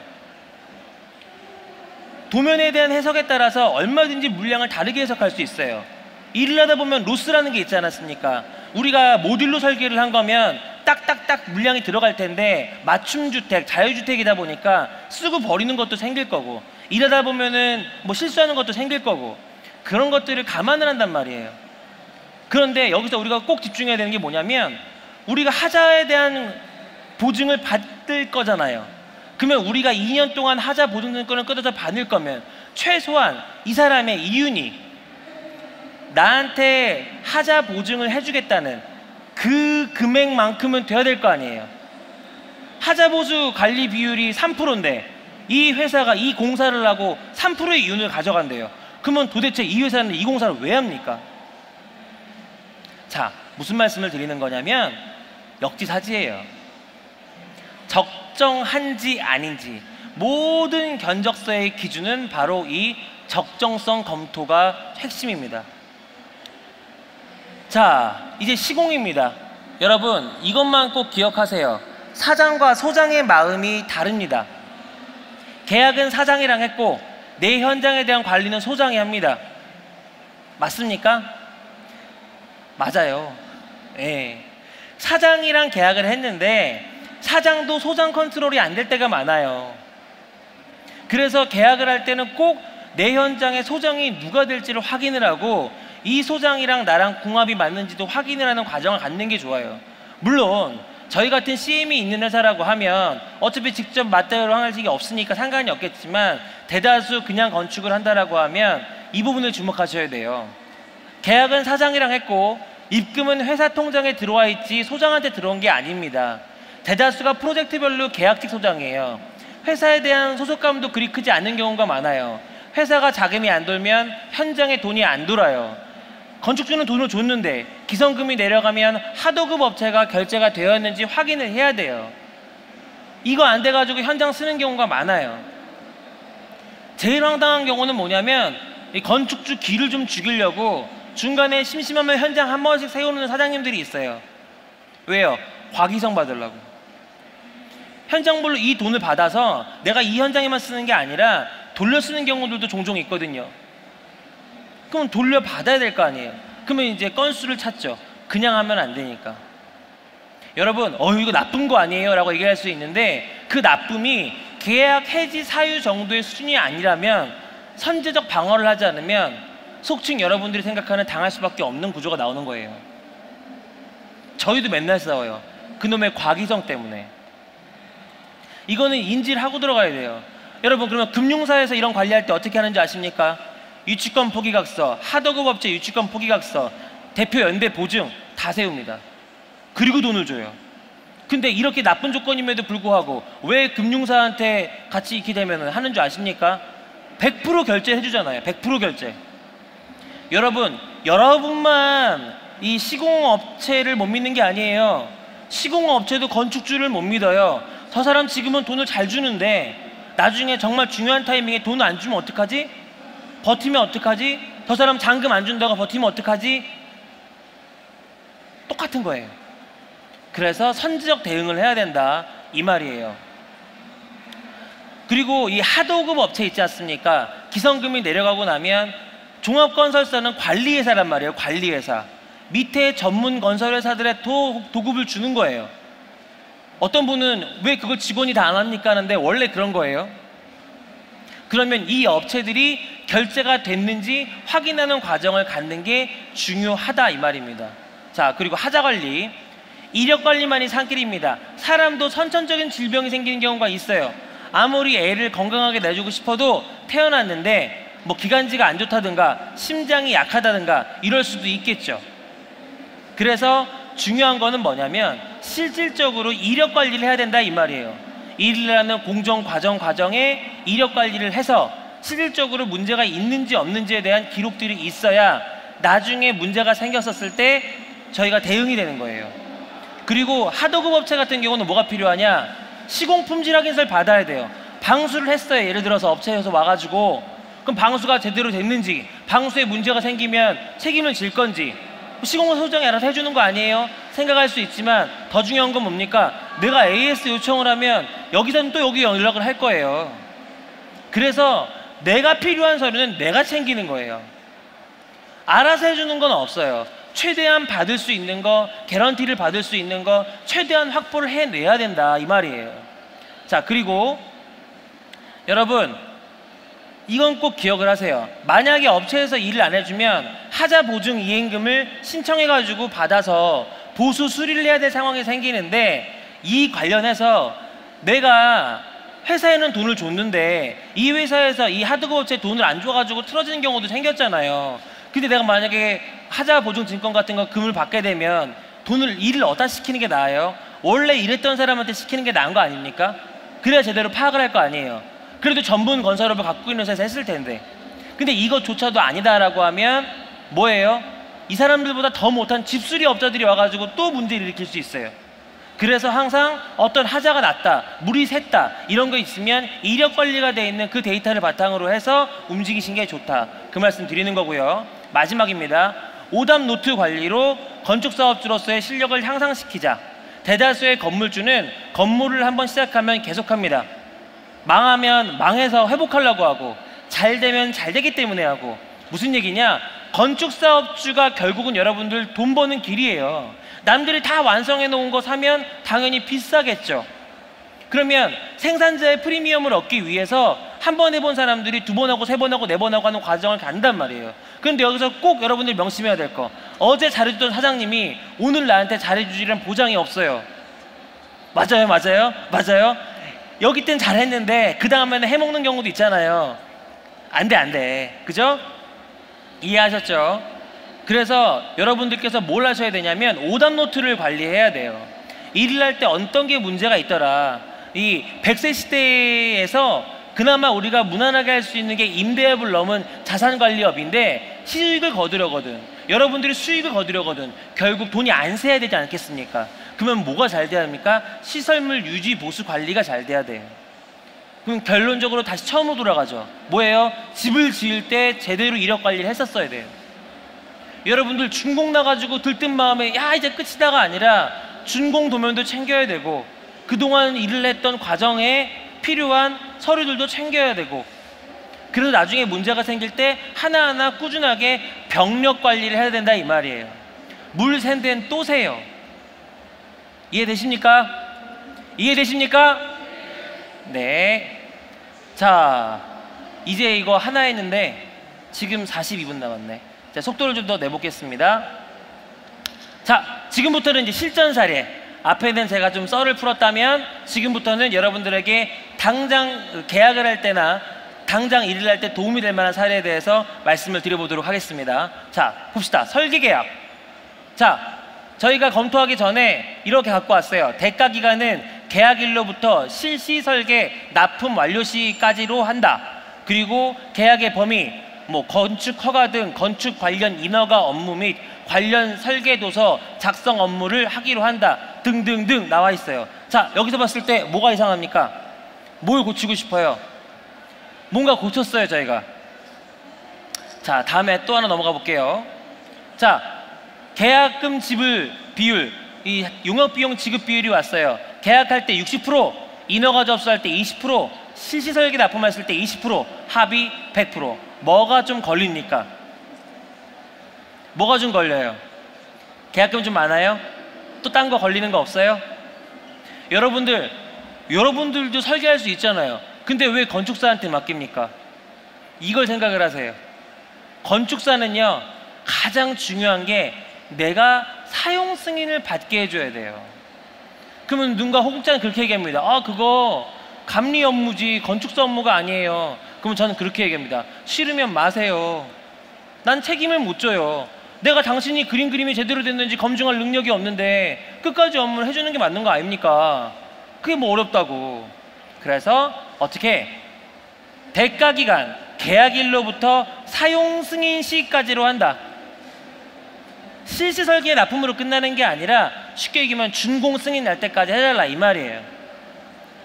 도면에 대한 해석에 따라서 얼마든지 물량을 다르게 해석할 수 있어요. 일을 하다 보면 로스라는 게 있지 않았습니까? 우리가 모듈로 설계를 한 거면 딱딱딱 물량이 들어갈 텐데 맞춤주택, 자유주택이다 보니까 쓰고 버리는 것도 생길 거고, 일하다 보면은 뭐 실수하는 것도 생길 거고, 그런 것들을 감안을 한단 말이에요. 그런데 여기서 우리가 꼭 집중해야 되는 게 뭐냐면, 우리가 하자에 대한 보증을 받을 거잖아요. 그러면 우리가 2년 동안 하자 보증증권을 끊어서 받을 거면 최소한 이 사람의 이윤이 나한테 하자 보증을 해주겠다는 그 금액만큼은 돼야 될 거 아니에요. 하자 보수 관리 비율이 3%인데 이 회사가 이 공사를 하고 3%의 이윤을 가져간대요. 그러면 도대체 이 회사는 이 공사를 왜 합니까? 자, 무슨 말씀을 드리는 거냐면 역지사지예요. 적정한지 아닌지, 모든 견적서의 기준은 바로 이 적정성 검토가 핵심입니다. 자, 이제 시공입니다. 여러분, 이것만 꼭 기억하세요. 사장과 소장의 마음이 다릅니다. 계약은 사장이랑 했고 내 현장에 대한 관리는 소장이 합니다. 맞습니까? 맞아요. 예. 사장이랑 계약을 했는데 사장도 소장 컨트롤이 안 될 때가 많아요. 그래서 계약을 할 때는 꼭 내 현장의 소장이 누가 될지를 확인을 하고 이 소장이랑 나랑 궁합이 맞는지도 확인을 하는 과정을 갖는 게 좋아요. 물론 저희 같은 CM이 있는 회사라고 하면 어차피 직접 맞대로 할 일이 없으니까 상관이 없겠지만, 대다수 그냥 건축을 한다라고 하면 이 부분을 주목하셔야 돼요. 계약은 사장이랑 했고 입금은 회사 통장에 들어와 있지 소장한테 들어온 게 아닙니다. 대다수가 프로젝트별로 계약직 소장이에요. 회사에 대한 소속감도 그리 크지 않은 경우가 많아요. 회사가 자금이 안 돌면 현장에 돈이 안 돌아요. 건축주는 돈을 줬는데 기성금이 내려가면 하도급 업체가 결제가 되었는지 확인을 해야 돼요. 이거 안 돼가지고 현장 쓰는 경우가 많아요. 제일 황당한 경우는 뭐냐면, 이 건축주 기를 좀 죽이려고 중간에 심심하면 현장 한 번씩 세우는 사장님들이 있어요. 왜요? 과기성 받으려고. 현장별로 이 돈을 받아서 내가 이 현장에만 쓰는 게 아니라 돌려 쓰는 경우들도 종종 있거든요. 그럼 돌려받아야 될 거 아니에요. 그러면 이제 건수를 찾죠. 그냥 하면 안 되니까. 여러분, 이거 나쁜 거 아니에요? 라고 얘기할 수 있는데, 그 나쁨이 계약 해지 사유 정도의 수준이 아니라면, 선제적 방어를 하지 않으면 속칭 여러분들이 생각하는 당할 수밖에 없는 구조가 나오는 거예요. 저희도 맨날 싸워요. 그놈의 과기성 때문에. 이거는 인지를 하고 들어가야 돼요. 여러분, 그러면 금융사에서 이런 관리할 때 어떻게 하는지 아십니까? 유치권 포기각서, 하도급 업체 유치권 포기각서, 대표 연대 보증 다 세웁니다. 그리고 돈을 줘요. 근데 이렇게 나쁜 조건임에도 불구하고 왜 금융사한테 같이 있게 되면 하는 줄 아십니까? 100% 결제해 주잖아요. 100% 결제. 여러분만 이 시공업체를 못 믿는 게 아니에요. 시공업체도 건축주를 못 믿어요. 저 사람 지금은 돈을 잘 주는데 나중에 정말 중요한 타이밍에 돈을 안 주면 어떡하지? 버티면 어떡하지? 저 사람 잔금 안 준다고 버티면 어떡하지? 똑같은 거예요. 그래서 선제적 대응을 해야 된다 이 말이에요. 그리고 이 하도급 업체 있지 않습니까? 기성금이 내려가고 나면 종합건설사는 관리회사란 말이에요. 관리회사. 밑에 전문 건설회사들의 도급을 주는 거예요. 어떤 분은 왜 그걸 직원이 다 안 합니까 하는데 원래 그런 거예요. 그러면 이 업체들이 결제가 됐는지 확인하는 과정을 갖는 게 중요하다 이 말입니다. 자, 그리고 하자관리. 이력관리만이 산길입니다. 사람도 선천적인 질병이 생기는 경우가 있어요. 아무리 애를 건강하게 내주고 싶어도 태어났는데 뭐 기관지가 안 좋다든가 심장이 약하다든가 이럴 수도 있겠죠. 그래서 중요한 거는 뭐냐면 실질적으로 이력 관리를 해야 된다 이 말이에요. 일을 하는 공정 과정에 이력 관리를 해서 실질적으로 문제가 있는지 없는지에 대한 기록들이 있어야 나중에 문제가 생겼었을 때 저희가 대응이 되는 거예요. 그리고 하도급 업체 같은 경우는 뭐가 필요하냐? 시공품질 확인서를 받아야 돼요. 방수를 했어요. 예를 들어서 업체에서 와가지고 그럼 방수가 제대로 됐는지, 방수에 문제가 생기면 책임을 질 건지 시공소장이 알아서 해주는 거 아니에요? 생각할 수 있지만 더 중요한 건 뭡니까? 내가 AS 요청을 하면 여기서는 또 여기 연락을 할 거예요. 그래서 내가 필요한 서류는 내가 챙기는 거예요. 알아서 해주는 건 없어요. 최대한 받을 수 있는 거, 개런티를 받을 수 있는 거 최대한 확보를 해내야 된다 이 말이에요. 자, 그리고 여러분 이건 꼭 기억을 하세요. 만약에 업체에서 일을 안 해주면 하자 보증 이행금을 신청해가지고 받아서 보수 수리를 해야 될 상황이 생기는데, 이 관련해서 내가 회사에는 돈을 줬는데 이 회사에서 이 하드급 업체에 돈을 안 줘가지고 틀어지는 경우도 생겼잖아요. 근데 내가 만약에 하자 보증 증권 같은 거 금을 받게 되면 일을 어디다 시키는 게 나아요? 원래 일했던 사람한테 시키는 게 나은 거 아닙니까? 그래야 제대로 파악을 할 거 아니에요. 그래도 전문 건설업을 갖고 있는 회사에서 했을 텐데. 근데 이것조차도 아니다라고 하면 뭐예요? 이 사람들보다 더 못한 집수리 업자들이 와가지고 또 문제를 일으킬 수 있어요. 그래서 항상 어떤 하자가 났다, 물이 샜다 이런 거 있으면 이력 관리가 돼 있는 그 데이터를 바탕으로 해서 움직이신 게 좋다, 그 말씀 드리는 거고요. 마지막입니다. 오답 노트 관리로 건축사업주로서의 실력을 향상시키자. 대다수의 건물주는 건물을 한번 시작하면 계속합니다. 망하면 망해서 회복하려고 하고, 잘 되면 잘 되기 때문에 하고. 무슨 얘기냐? 건축사업주가 결국은 여러분들 돈 버는 길이에요. 남들이 다 완성해 놓은 거 사면 당연히 비싸겠죠. 그러면 생산자의 프리미엄을 얻기 위해서 한 번 해본 사람들이 두 번 하고 세 번 하고 네 번 하고 하는 과정을 간단 말이에요. 그런데 여기서 꼭 여러분들이 명심해야 될 거, 어제 잘해주던 사장님이 오늘 나한테 잘해주지란 보장이 없어요. 맞아요, 맞아요, 맞아요. 여기 땐 잘했는데 그 다음에는 해먹는 경우도 있잖아요. 안 돼, 안 돼. 그죠? 이해하셨죠? 그래서 여러분들께서 뭘 하셔야 되냐면 오답 노트를 관리해야 돼요. 일을 할 때 어떤 게 문제가 있더라. 이 100세 시대에서 그나마 우리가 무난하게 할 수 있는 게 임대업을 넘은 자산관리업인데, 수익을 거두려거든, 여러분들이 수익을 거두려거든 결국 돈이 안 새야 되지 않겠습니까? 그러면 뭐가 잘 돼야 합니까? 시설물 유지 보수 관리가 잘 돼야 돼요. 그럼 결론적으로 다시 처음으로 돌아가죠. 뭐예요? 집을 지을 때 제대로 이력 관리를 했었어야 돼요. 여러분들 준공 나가지고 들뜬 마음에 야 이제 끝이다가 아니라 준공 도면도 챙겨야 되고, 그동안 일을 했던 과정에 필요한 서류들도 챙겨야 되고, 그래서 나중에 문제가 생길 때 하나하나 꾸준하게 병력 관리를 해야 된다 이 말이에요. 물 샌 데는 또 세요. 이해되십니까? 이해되십니까? 네. 자, 이제 이거 하나 했는데 지금 42분 남았네. 자, 속도를 좀 더 내보겠습니다. 자, 지금부터는 이제 실전 사례. 앞에는 제가 좀 썰을 풀었다면 지금부터는 여러분들에게 당장 계약을 할 때나 당장 일을 할 때 도움이 될 만한 사례에 대해서 말씀을 드려보도록 하겠습니다. 자, 봅시다. 설계계약. 자, 저희가 검토하기 전에 이렇게 갖고 왔어요. 대가 기간은 계약일로부터 실시 설계 납품 완료 시까지로 한다. 그리고 계약의 범위, 뭐 건축 허가 등 건축 관련 인허가 업무 및 관련 설계 도서 작성 업무를 하기로 한다 등등등 나와 있어요. 자, 여기서 봤을 때 뭐가 이상합니까? 뭘 고치고 싶어요? 뭔가 고쳤어요 저희가. 자, 다음에 또 하나 넘어가 볼게요. 자, 계약금 지불 비율, 이 용역비용 지급 비율이 왔어요. 계약할 때 60%, 인허가 접수할 때 20%, 실시 설계 납품했을 때 20%, 합의 100%. 뭐가 좀 걸립니까? 뭐가 좀 걸려요? 계약금 좀 많아요? 또 딴 거 걸리는 거 없어요? 여러분들도 설계할 수 있잖아요. 근데 왜 건축사한테 맡깁니까? 이걸 생각을 하세요. 건축사는요, 가장 중요한 게 내가 사용 승인을 받게 해줘야 돼요. 그러면 누군가 호국자는 그렇게 얘기합니다. 아, 그거 감리 업무지 건축사 업무가 아니에요. 그러면 저는 그렇게 얘기합니다. 싫으면 마세요. 난 책임을 못 져요. 내가 당신이 그림이 제대로 됐는지 검증할 능력이 없는데 끝까지 업무를 해주는 게 맞는 거 아닙니까? 그게 뭐 어렵다고. 그래서 어떻게 대가기간 계약일로부터 사용 승인 시까지로 한다. 실시 설계 납품으로 끝나는 게 아니라 쉽게 얘기하면 준공 승인 날 때까지 해달라 이 말이에요.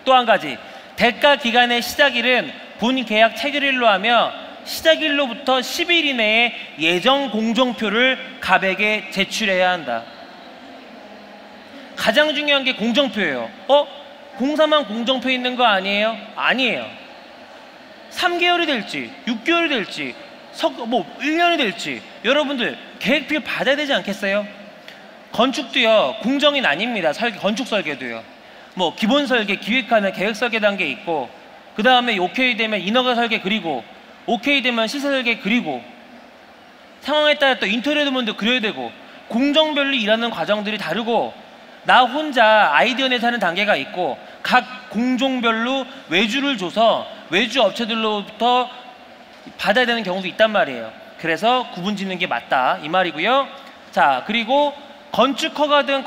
또 한 가지, 대가 기간의 시작일은 본 계약 체결일로 하며 시작일로부터 10일 이내에 예정 공정표를 갑에게 제출해야 한다. 가장 중요한 게 공정표예요. 공사만 공정표 있는 거 아니에요? 아니에요. 3개월이 될지 6개월이 될지 1년이 될지 여러분들 계획표를 받아야 되지 않겠어요? 건축도요, 공정이 나뉩니다. 건축 설계도요. 뭐 기본 설계, 기획하는 계획 설계 단계 있고, 그 다음에 오케이 되면 인허가 설계 그리고, 오케이 되면 시세 설계 그리고, 상황에 따라 또 인테리어 부분도 그려야 되고, 공정별로 일하는 과정들이 다르고, 나 혼자 아이디어 내서 하는 단계가 있고, 각 공종별로 외주를 줘서 외주 업체들로부터 받아야 되는 경우도 있단 말이에요. 그래서 구분 짓는 게 맞다 이 말이고요. 자, 그리고 건축 허가 등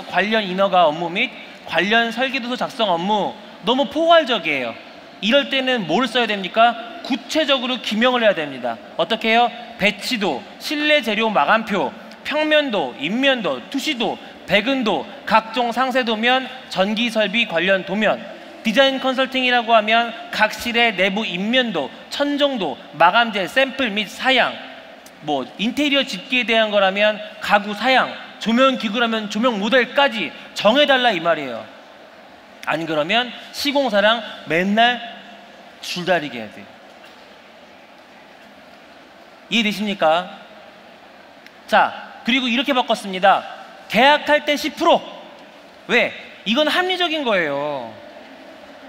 관련 인허가 업무 및 관련 설계도서 작성 업무 너무 포괄적이에요. 이럴 때는 뭘 써야 됩니까? 구체적으로 기명을 해야 됩니다. 어떻게 해요? 배치도, 실내 재료 마감표, 평면도, 인면도, 투시도, 배근도, 각종 상세도면, 전기 설비 관련 도면, 디자인 컨설팅이라고 하면 각 실의 내부 인면도, 천정도, 마감재, 샘플 및 사양, 뭐 인테리어 집기에 대한 거라면 가구 사양, 조명 기구라면 조명 모델까지 정해달라 이 말이에요. 안 그러면 시공사랑 맨날 줄다리기 해야 돼요. 이해되십니까? 자, 그리고 이렇게 바꿨습니다. 계약할 때 10%. 왜? 이건 합리적인 거예요.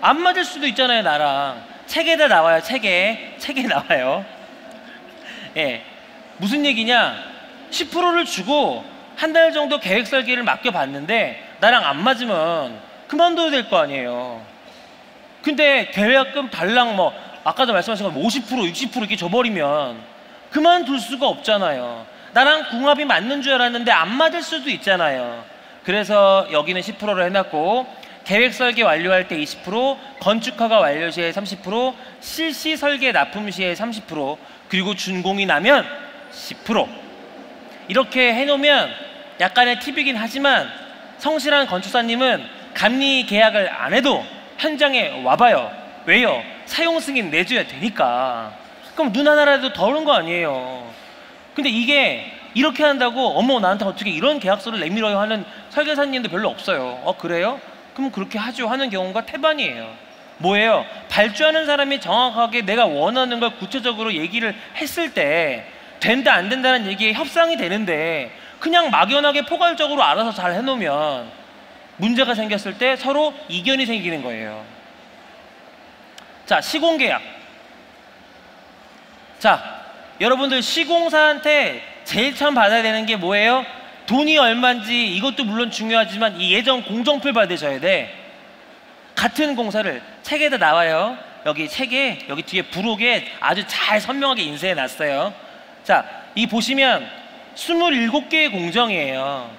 안 맞을 수도 있잖아요, 나랑. 책에다 나와요, 책에 나와요. 예. 무슨 얘기냐? 10%를 주고 한 달 정도 계획 설계를 맡겨봤는데 나랑 안 맞으면 그만둬야 될 거 아니에요. 근데 계약금 달랑 아까도 말씀하신 거 50%, 60% 이렇게 줘버리면 그만둘 수가 없잖아요. 나랑 궁합이 맞는 줄 알았는데 안 맞을 수도 있잖아요. 그래서 여기는 10%로 해놨고, 계획 설계 완료할 때 20%, 건축허가 완료 시에 30%, 실시 설계 납품 시에 30%, 그리고 준공이 나면 10%. 이렇게 해놓으면 약간의 팁이긴 하지만 성실한 건축사님은 감리 계약을 안 해도 현장에 와봐요. 왜요? 사용 승인 내줘야 되니까. 그럼 눈 하나라도 더 오른 거 아니에요. 근데 이게 이렇게 한다고 어머 나한테 어떻게 이런 계약서를 내밀어요 하는 설계사님도 별로 없어요. 그래요? 그럼 그렇게 하죠 하는 경우가 태반이에요. 뭐예요? 발주하는 사람이 정확하게 내가 원하는 걸 구체적으로 얘기를 했을 때 된다 안 된다는 얘기에 협상이 되는데 그냥 막연하게 포괄적으로 알아서 잘 해놓으면 문제가 생겼을 때 서로 이견이 생기는 거예요. 자, 시공계약. 자, 여러분들 시공사한테 제일 처음 받아야 되는 게 뭐예요? 돈이 얼마인지 이것도 물론 중요하지만 이 예정 공정표를 받으셔야 돼. 같은 공사를 책에다 나와요. 여기 책에 여기 뒤에 부록에 아주 잘 선명하게 인쇄해 놨어요. 자, 이 보시면 27개의 공정이에요.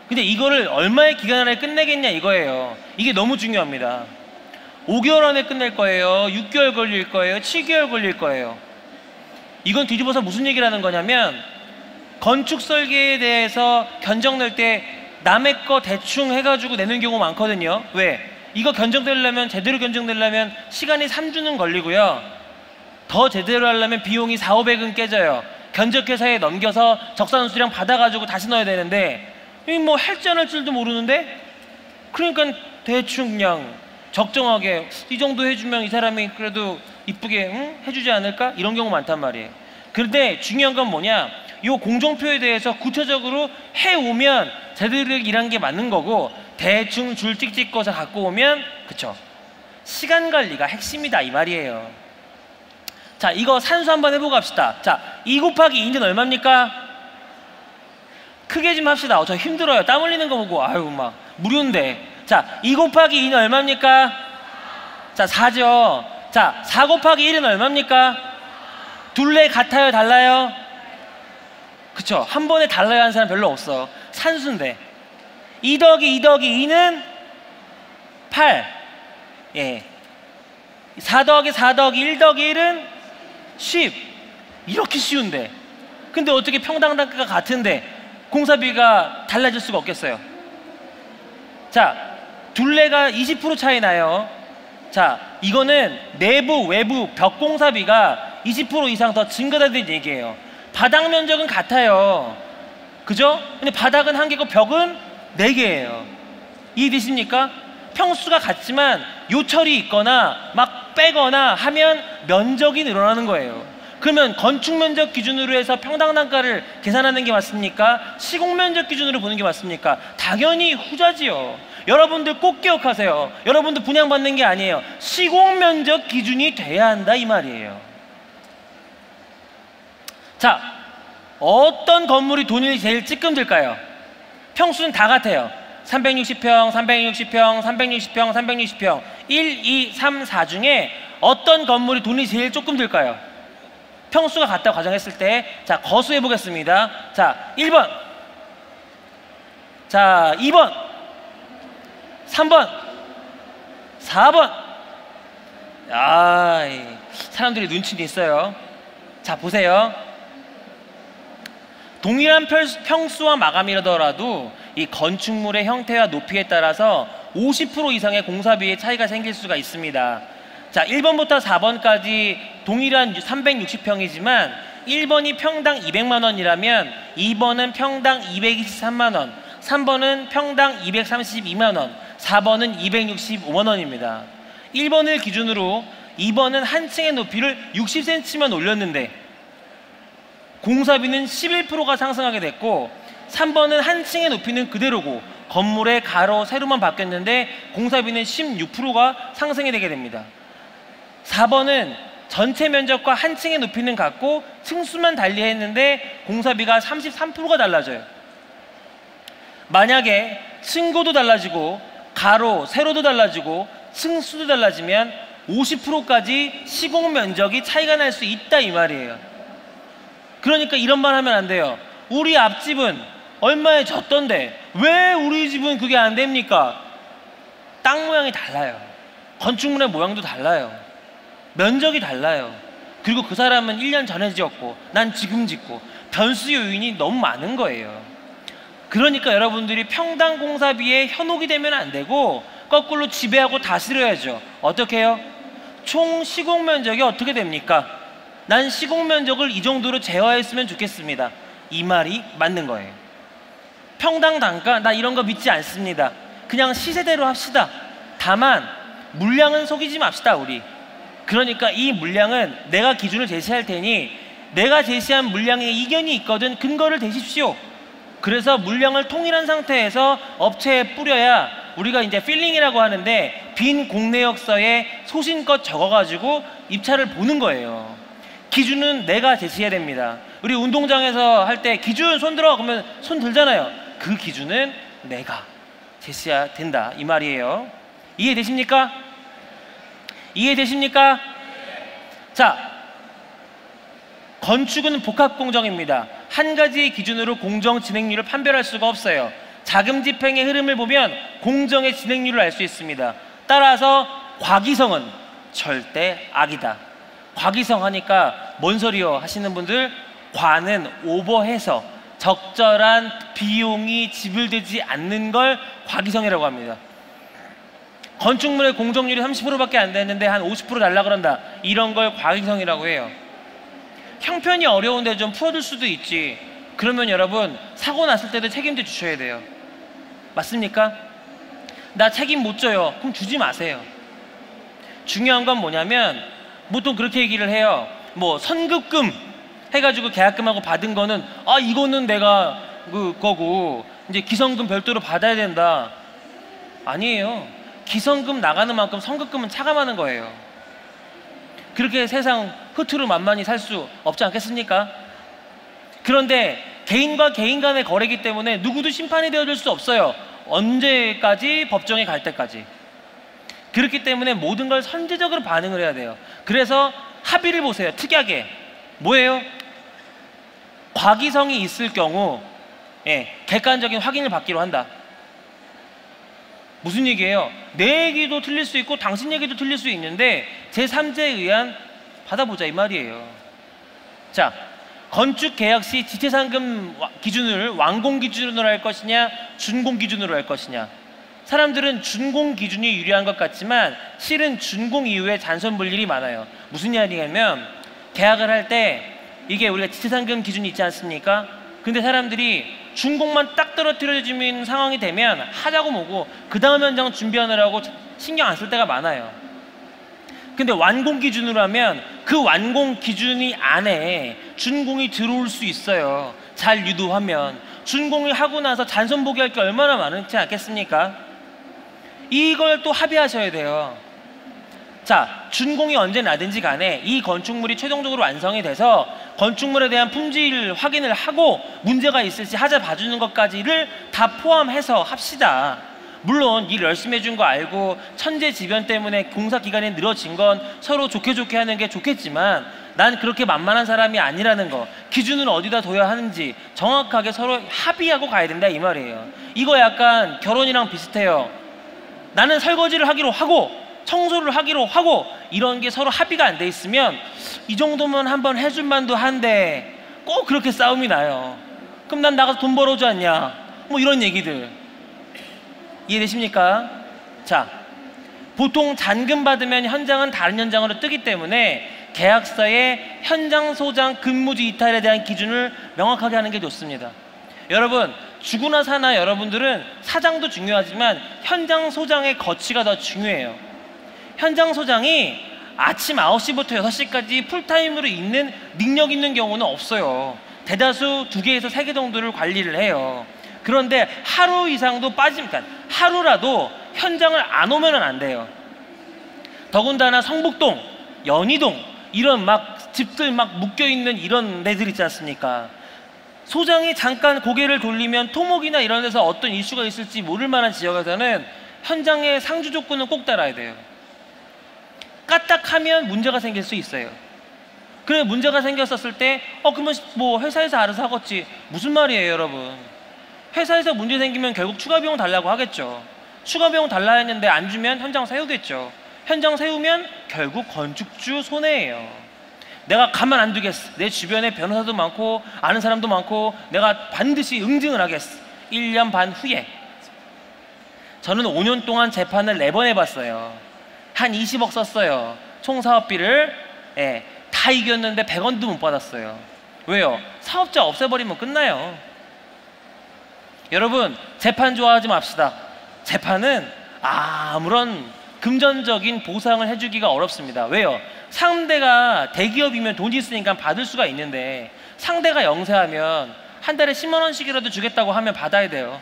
근데 이거를 얼마의 기간 안에 끝내겠냐 이거예요. 이게 너무 중요합니다. 5개월 안에 끝낼 거예요? 6개월 걸릴 거예요? 7개월 걸릴 거예요? 이건 뒤집어서 무슨 얘기를 하는 거냐면 건축 설계에 대해서 견적 낼 때 남의 거 대충 해가지고 내는 경우 많거든요. 왜? 이거 견적내려면 제대로 견적내려면 시간이 3주는 걸리고요. 더 제대로 하려면 비용이 400~500은 깨져요. 견적회사에 넘겨서 적산수량 받아가지고 다시 넣어야 되는데 이 뭐 할지 안 할 줄도 모르는데 그러니까 대충 그냥 적정하게 이 정도 해주면 이 사람이 그래도 이쁘게 해주지 않을까? 이런 경우 많단 말이에요. 그런데 중요한 건 뭐냐? 이 공정표에 대해서 구체적으로 해오면 제대로 일한 게 맞는 거고, 대충 줄 찍찍어서 갖고 오면, 그쵸? 시간 관리가 핵심이다 이 말이에요. 자, 이거 산수 한번 해보고 합시다. 자, 2 곱하기 2는 얼마입니까? 크게 좀 합시다. 저 힘들어요. 땀 흘리는 거 보고 아유 막 무료인데. 자, 2 곱하기 2는 얼마입니까? 자, 4죠. 자, 4 곱하기 1은 얼마입니까? 둘레 같아요, 달라요? 그쵸? 한 번에 달라야 하는 사람 별로 없어. 산수인데 2 더하기 2 더하기 2는 8. 예. 4 더하기 4 더하기 1 더하기 1은 10. 이렇게 쉬운데, 근데 어떻게 평당 단가가 같은데 공사비가 달라질 수가 없겠어요? 자, 둘레가 20% 차이 나요. 자, 이거는 내부 외부 벽 공사비가 20% 이상 더 증가된다는 얘기예요. 바닥 면적은 같아요, 그죠? 근데 바닥은 1개고 벽은 4개예요. 이해되십니까? 평수가 같지만 요철이 있거나 막 빼거나 하면 면적이 늘어나는 거예요. 그러면 건축 면적 기준으로 해서 평당 단가를 계산하는 게 맞습니까? 시공 면적 기준으로 보는 게 맞습니까? 당연히 후자지요. 여러분들 꼭 기억하세요. 여러분들 분양받는 게 아니에요. 시공 면적 기준이 돼야 한다 이 말이에요. 자, 어떤 건물이 돈이 제일 찌끔 들까요? 평수는 다 같아요. 360평, 360평, 360평, 360평 1, 2, 3, 4 중에 어떤 건물이 돈이 제일 조금 들까요? 평수가 같다고 가정했을 때. 자, 거수해 보겠습니다. 자, 1번, 자, 2번, 3번, 4번. 아, 사람들이 눈치는 있어요. 자, 보세요. 동일한 평수와 마감이라더라도 이 건축물의 형태와 높이에 따라서 50% 이상의 공사비의 차이가 생길 수가 있습니다. 자, 1번부터 4번까지 동일한 360평이지만 1번이 평당 200만 원이라면 2번은 평당 223만 원, 3번은 평당 232만 원, 4번은 265만 원입니다. 1번을 기준으로 2번은 한 층의 높이를 60cm만 올렸는데 공사비는 11%가 상승하게 됐고, 3번은 한 층의 높이는 그대로고 건물의 가로 세로만 바뀌었는데 공사비는 16%가 상승이 되게 됩니다. 4번은 전체 면적과 한 층의 높이는 같고 층수만 달리했는데 공사비가 33%가 달라져요. 만약에 층고도 달라지고 가로 세로도 달라지고 층수도 달라지면 50%까지 시공 면적이 차이가 날 수 있다 이 말이에요. 그러니까 이런 말 하면 안 돼요. 우리 앞집은 얼마에 졌던데 왜 우리 집은 그게 안 됩니까? 땅 모양이 달라요. 건축물의 모양도 달라요. 면적이 달라요. 그리고 그 사람은 1년 전에 지었고 난 지금 짓고 변수 요인이 너무 많은 거예요. 그러니까 여러분들이 평당 공사비에 현혹이 되면 안 되고 거꾸로 지배하고 다스려야죠. 어떻게 해요? 총 시공 면적이 어떻게 됩니까? 난 시공 면적을 이 정도로 제어했으면 좋겠습니다. 이 말이 맞는 거예요. 평당 단가 나 이런 거 믿지 않습니다. 그냥 시세대로 합시다. 다만 물량은 속이지 맙시다 우리. 그러니까 이 물량은 내가 기준을 제시할 테니 내가 제시한 물량에 이견이 있거든 근거를 대십시오. 그래서 물량을 통일한 상태에서 업체에 뿌려야 우리가 이제 필링이라고 하는데 빈 공내역서에 소신껏 적어가지고 입찰을 보는 거예요. 기준은 내가 제시해야 됩니다. 우리 운동장에서 할 때 기준 손 들어 그러면 손 들잖아요. 그 기준은 내가 제시해야 된다 이 말이에요. 이해되십니까? 이해되십니까? 자, 건축은 복합공정입니다. 한 가지의 기준으로 공정 진행률을 판별할 수가 없어요. 자금 집행의 흐름을 보면 공정의 진행률을 알 수 있습니다. 따라서 과기성은 절대 악이다. 과기성 하니까 뭔 소리요 하시는 분들, 과는 오버해서 적절한 비용이 지불되지 않는 걸 과기성이라고 합니다. 건축물의 공정률이 30%밖에 안 됐는데 한 50% 달라 그런다. 이런 걸 과기성이라고 해요. 형편이 어려운데 좀 풀어줄 수도 있지. 그러면 여러분 사고 났을 때도 책임져 주셔야 돼요. 맞습니까? 나 책임 못 져요. 그럼 주지 마세요. 중요한 건 뭐냐면 보통 그렇게 얘기를 해요. 뭐 선급금 해가지고 계약금하고 받은 거는 이거는 내가 그거고 이제 기성금 별도로 받아야 된다. 아니에요. 기성금 나가는 만큼 선급금은 차감하는 거예요. 그렇게 세상 흐트러 만만히 살 수 없지 않겠습니까? 그런데 개인과 개인 간의 거래이기 때문에 누구도 심판이 되어줄 수 없어요. 언제까지? 법정에 갈 때까지. 그렇기 때문에 모든 걸 선제적으로 반응을 해야 돼요. 그래서 합의를 보세요. 특이하게 뭐예요? 과기성이 있을 경우 객관적인 확인을 받기로 한다. 무슨 얘기예요? 내 얘기도 틀릴 수 있고 당신 얘기도 틀릴 수 있는데 제3자에 의한 받아보자 이 말이에요. 자, 건축 계약 시 지체상금 기준을 완공 기준으로 할 것이냐 준공 기준으로 할 것이냐. 사람들은 준공 기준이 유리한 것 같지만 실은 준공 이후에 잔손 볼 일이 많아요. 무슨 말이냐면 계약을 할 때 이게 우리가 지체상금 기준이 있지 않습니까? 근데 사람들이 준공만 딱 떨어뜨려지는 상황이 되면 하자고 뭐고 그 다음 현장 준비하느라고 신경 안 쓸 때가 많아요. 근데 완공 기준으로 하면 그 완공 기준이 안에 준공이 들어올 수 있어요. 잘 유도하면. 준공을 하고 나서 잔손 보기 할 게 얼마나 많지 않겠습니까? 이걸 또 합의하셔야 돼요. 자, 준공이 언제 나든지 간에 이 건축물이 최종적으로 완성이 돼서 건축물에 대한 품질 확인을 하고 문제가 있을지 하자 봐주는 것까지를 다 포함해서 합시다. 물론 일 열심히 해준 거 알고 천재지변 때문에 공사 기간이 늘어진 건 서로 좋게 하는 게 좋겠지만 난 그렇게 만만한 사람이 아니라는 거, 기준을 어디다 둬야 하는지 정확하게 서로 합의하고 가야 된다 이 말이에요. 이거 약간 결혼이랑 비슷해요. 나는 설거지를 하기로 하고 청소를 하기로 하고 이런 게 서로 합의가 안 돼 있으면 이 정도면 한번 해줄 만도 한데 꼭 그렇게 싸움이 나요. 그럼 난 나가서 돈 벌어오지 않냐 뭐 이런 얘기들 이해되십니까? 자, 보통 잔금 받으면 현장은 다른 현장으로 뜨기 때문에 계약서에 현장 소장 근무지 이탈에 대한 기준을 명확하게 하는 게 좋습니다. 여러분, 주구나 사나 여러분들은 사장도 중요하지만 현장 소장의 거치가 더 중요해요. 현장 소장이 아침 9시부터 6시까지 풀타임으로 있는 능력 있는 경우는 없어요. 대다수 2개에서 3개 정도를 관리를 해요. 그런데 하루 이상도 빠지니까 하루라도 현장을 안 오면 안 돼요. 더군다나 성북동, 연희동 이런 막 집들 막 묶여있는 이런 데들 있지 않습니까? 소장이 잠깐 고개를 돌리면 토목이나 이런 데서 어떤 이슈가 있을지 모를 만한 지역에서는 현장의 상주 조건은 꼭 따라야 돼요. 까딱하면 문제가 생길 수 있어요. 그래 문제가 생겼었을 때 그러면 뭐 회사에서 알아서 하겠지. 무슨 말이에요 여러분. 회사에서 문제 생기면 결국 추가 비용 달라고 하겠죠. 추가 비용 달라 했는데 안 주면 현장 세우겠죠. 현장 세우면 결국 건축주 손해예요. 내가 가만 안 두겠어. 내 주변에 변호사도 많고 아는 사람도 많고 내가 반드시 응징을 하겠어. 1년 반 후에. 저는 5년 동안 재판을 4번 해봤어요. 한 20억 썼어요. 총 사업비를 다 이겼는데 100원도 못 받았어요. 왜요? 사업자 없애버리면 끝나요. 여러분, 재판 좋아하지 맙시다. 재판은 아무런 금전적인 보상을 해주기가 어렵습니다. 왜요? 상대가 대기업이면 돈이 있으니까 받을 수가 있는데 상대가 영세하면 한 달에 10만 원씩이라도 주겠다고 하면 받아야 돼요.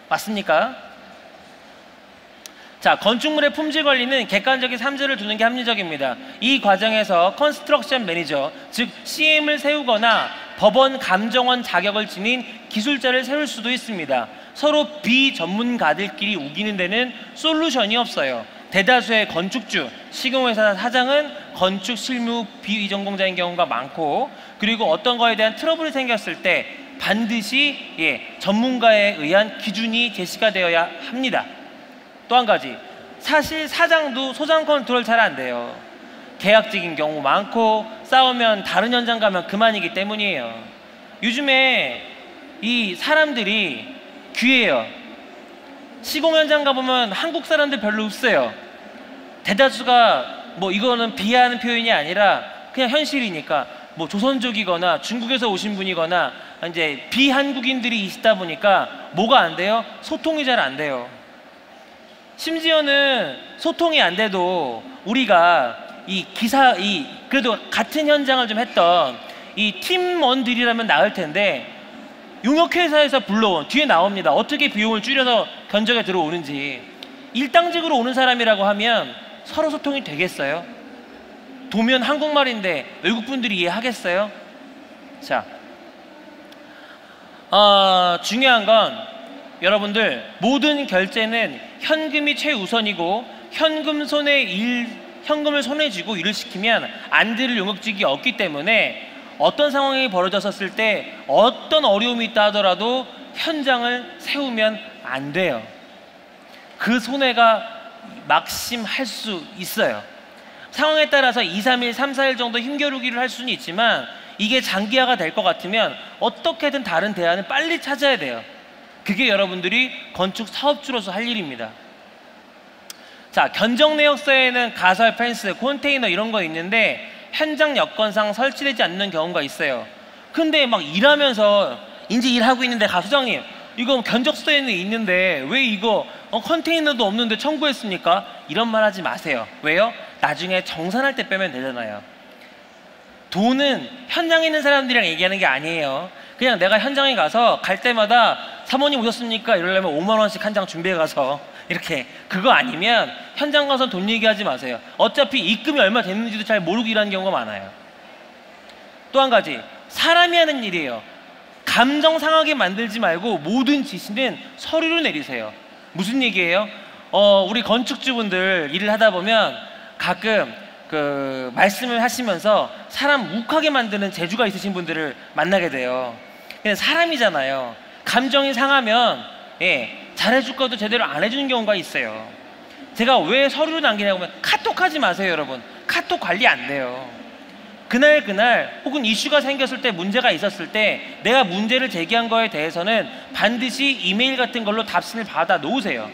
맞습니까? 자, 건축물의 품질 관리는 객관적인 삼재를 두는 게 합리적입니다. 이 과정에서 컨스트럭션 매니저, 즉 CM을 세우거나 법원 감정원 자격을 지닌 기술자를 세울 수도 있습니다. 서로 비전문가들끼리 우기는 데는 솔루션이 없어요. 대다수의 건축주, 시공회사 사장은 건축 실무 비전공자인 경우가 많고, 그리고 어떤 거에 대한 트러블이 생겼을 때 반드시 전문가에 의한 기준이 제시가 되어야 합니다. 또 한 가지, 사실 사장도 소장 컨트롤 잘 안 돼요. 계약직인 경우 많고 싸우면 다른 현장 가면 그만이기 때문이에요. 요즘에 이 사람들이 귀해요. 시공 현장 가보면 한국 사람들 별로 없어요. 대다수가 뭐 이거는 비하하는 표현이 아니라 그냥 현실이니까 뭐 조선족이거나 중국에서 오신 분이거나 이제 비한국인들이 있다 보니까 뭐가 안 돼요? 소통이 잘 안 돼요. 심지어는 소통이 안 돼도 우리가 그래도 같은 현장을 좀 했던 이 팀원들이라면 나을 텐데 용역회사에서 불러온 뒤에 나옵니다. 어떻게 비용을 줄여서 견적에 들어오는지. 일당직으로 오는 사람이라고 하면 서로 소통이 되겠어요? 도면 한국말인데 외국분들이 이해하겠어요? 자, 중요한 건 여러분들 모든 결제는 현금이 최우선이고 현금을 손에 쥐고 일을 시키면 안 될 용역직이 없기 때문에 어떤 상황이 벌어졌을 때 어떤 어려움이 있다 하더라도 현장을 세우면 안 돼요. 그 손해가 막심할 수 있어요. 상황에 따라서 2, 3일, 3, 4일 정도 힘겨루기를 할 수는 있지만 이게 장기화가 될 것 같으면 어떻게든 다른 대안을 빨리 찾아야 돼요. 그게 여러분들이 건축 사업주로서 할 일입니다. 자, 견적 내역서에는 가설, 펜스, 컨테이너 이런 거 있는데 현장 여건상 설치되지 않는 경우가 있어요. 근데 막 일하면서 이제 일하고 있는데 소장님 이거 견적서에는 있는데 왜 이거 컨테이너도 없는데 청구했습니까? 이런 말 하지 마세요. 왜요? 나중에 정산할 때 빼면 되잖아요. 돈은 현장에 있는 사람들이랑 얘기하는 게 아니에요. 그냥 내가 현장에 가서 갈 때마다 사모님 오셨습니까? 이러려면 5만 원씩 한 장 준비해 가서 이렇게 그거 아니면 현장 가서 돈 얘기하지 마세요. 어차피 입금이 얼마 됐는지도 잘 모르고 일하는 경우가 많아요. 또 한 가지, 사람이 하는 일이에요. 감정 상하게 만들지 말고 모든 지시는 서류로 내리세요. 무슨 얘기예요? 우리 건축주분들 일을 하다 보면 가끔 말씀을 하시면서 사람 욱하게 만드는 재주가 있으신 분들을 만나게 돼요. 근데 사람이잖아요. 감정이 상하면 잘해줄 것도 제대로 안 해주는 경우가 있어요. 제가 왜 서류를 남기냐고 하면 카톡 하지 마세요, 여러분. 카톡 관리 안 돼요. 그날 혹은 이슈가 생겼을 때, 문제가 있었을 때 내가 문제를 제기한 거에 대해서는 반드시 이메일 같은 걸로 답신을 받아 놓으세요.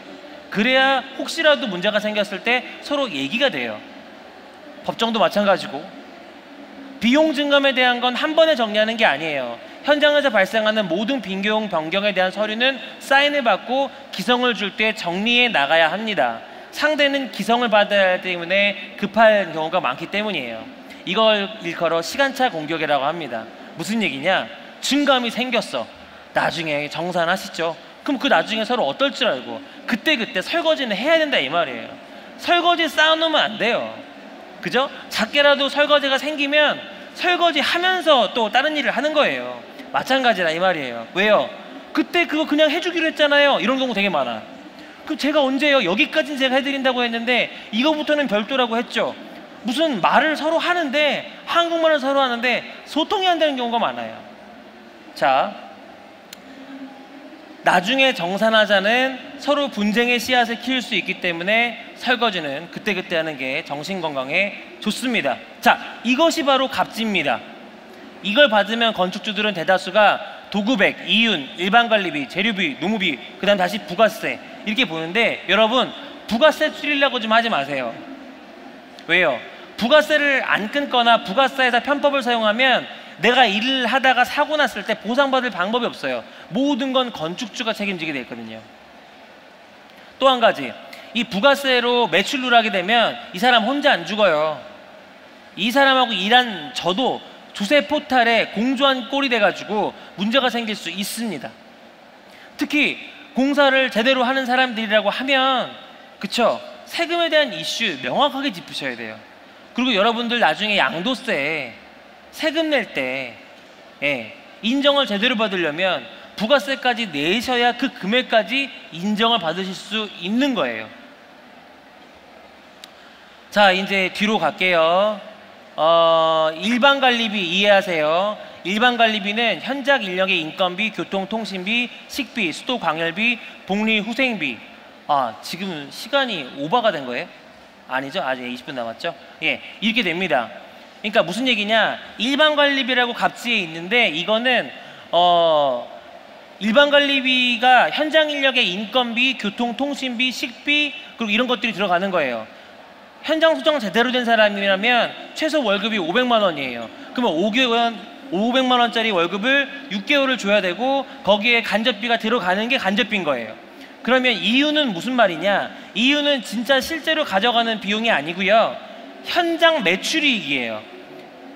그래야 혹시라도 문제가 생겼을 때 서로 얘기가 돼요. 법정도 마찬가지고. 비용 증감에 대한 건 한 번에 정리하는 게 아니에요. 현장에서 발생하는 모든 변경, 변경에 대한 서류는 사인을 받고 기성을 줄 때 정리해 나가야 합니다. 상대는 기성을 받아야 하기 때문에 급할 경우가 많기 때문이에요. 이걸 일컬어 시간차 공격이라고 합니다. 무슨 얘기냐? 증감이 생겼어. 나중에 정산하시죠. 그럼 그 나중에 서로 어떨 줄 알고 그때 설거지는 해야 된다 이 말이에요. 설거지 쌓아놓으면 안 돼요. 그죠? 작게라도 설거지가 생기면 설거지 하면서 또 다른 일을 하는 거예요. 마찬가지라 이 말이에요. 왜요? 그때 그거 그냥 해주기로 했잖아요. 이런 경우 되게 많아. 그럼 제가 언제요? 여기까지는 제가 해드린다고 했는데 이거부터는 별도라고 했죠. 무슨 말을 서로 하는데, 한국말을 서로 하는데 소통이 안 되는 경우가 많아요. 자, 나중에 정산하자는 서로 분쟁의 씨앗을 키울 수 있기 때문에 설거지는 그때그때 하는 게 정신건강에 좋습니다. 자, 이것이 바로 갑지입니다. 이걸 받으면 건축주들은 대다수가 도구백, 이윤, 일반관리비, 재료비, 노무비, 그 다음 다시 부가세 이렇게 보는데, 여러분 부가세 줄이려고 좀 하지 마세요. 왜요? 부가세를 안 끊거나 부가세에서 편법을 사용하면 내가 일을 하다가 사고 났을 때 보상받을 방법이 없어요. 모든 건 건축주가 책임지게 돼 있거든요. 또 한 가지, 이 부가세로 매출 누락이 되면 이 사람 혼자 안 죽어요. 이 사람하고 일한 저도 조세 포탈에 공조한 꼴이 돼가지고 문제가 생길 수 있습니다. 특히 공사를 제대로 하는 사람들이라고 하면, 그쵸? 세금에 대한 이슈 명확하게 짚으셔야 돼요. 그리고 여러분들 나중에 양도세 세금 낼 때 인정을 제대로 받으려면 부가세까지 내셔야 그 금액까지 인정을 받으실 수 있는 거예요. 자, 이제 뒤로 갈게요. 일반관리비 이해하세요. 일반관리비는 현장 인력의 인건비, 교통통신비, 식비, 수도광열비, 복리후생비. 지금 시간이 오버가 된 거예요? 아니죠? 아직 20분 남았죠? 이렇게 됩니다. 그러니까 무슨 얘기냐? 일반관리비라고 갑지에 있는데 이거는 일반관리비가 현장 인력의 인건비, 교통통신비, 식비 그리고 이런 것들이 들어가는 거예요. 현장 수정 제대로 된 사람이라면 최소 월급이 500만 원이에요. 그러면 500만 원짜리 월급을 6개월을 줘야 되고 거기에 간접비가 들어가는 게 간접비인 거예요. 그러면 이유는 무슨 말이냐? 이유는 진짜 실제로 가져가는 비용이 아니고요. 현장 매출이익이에요.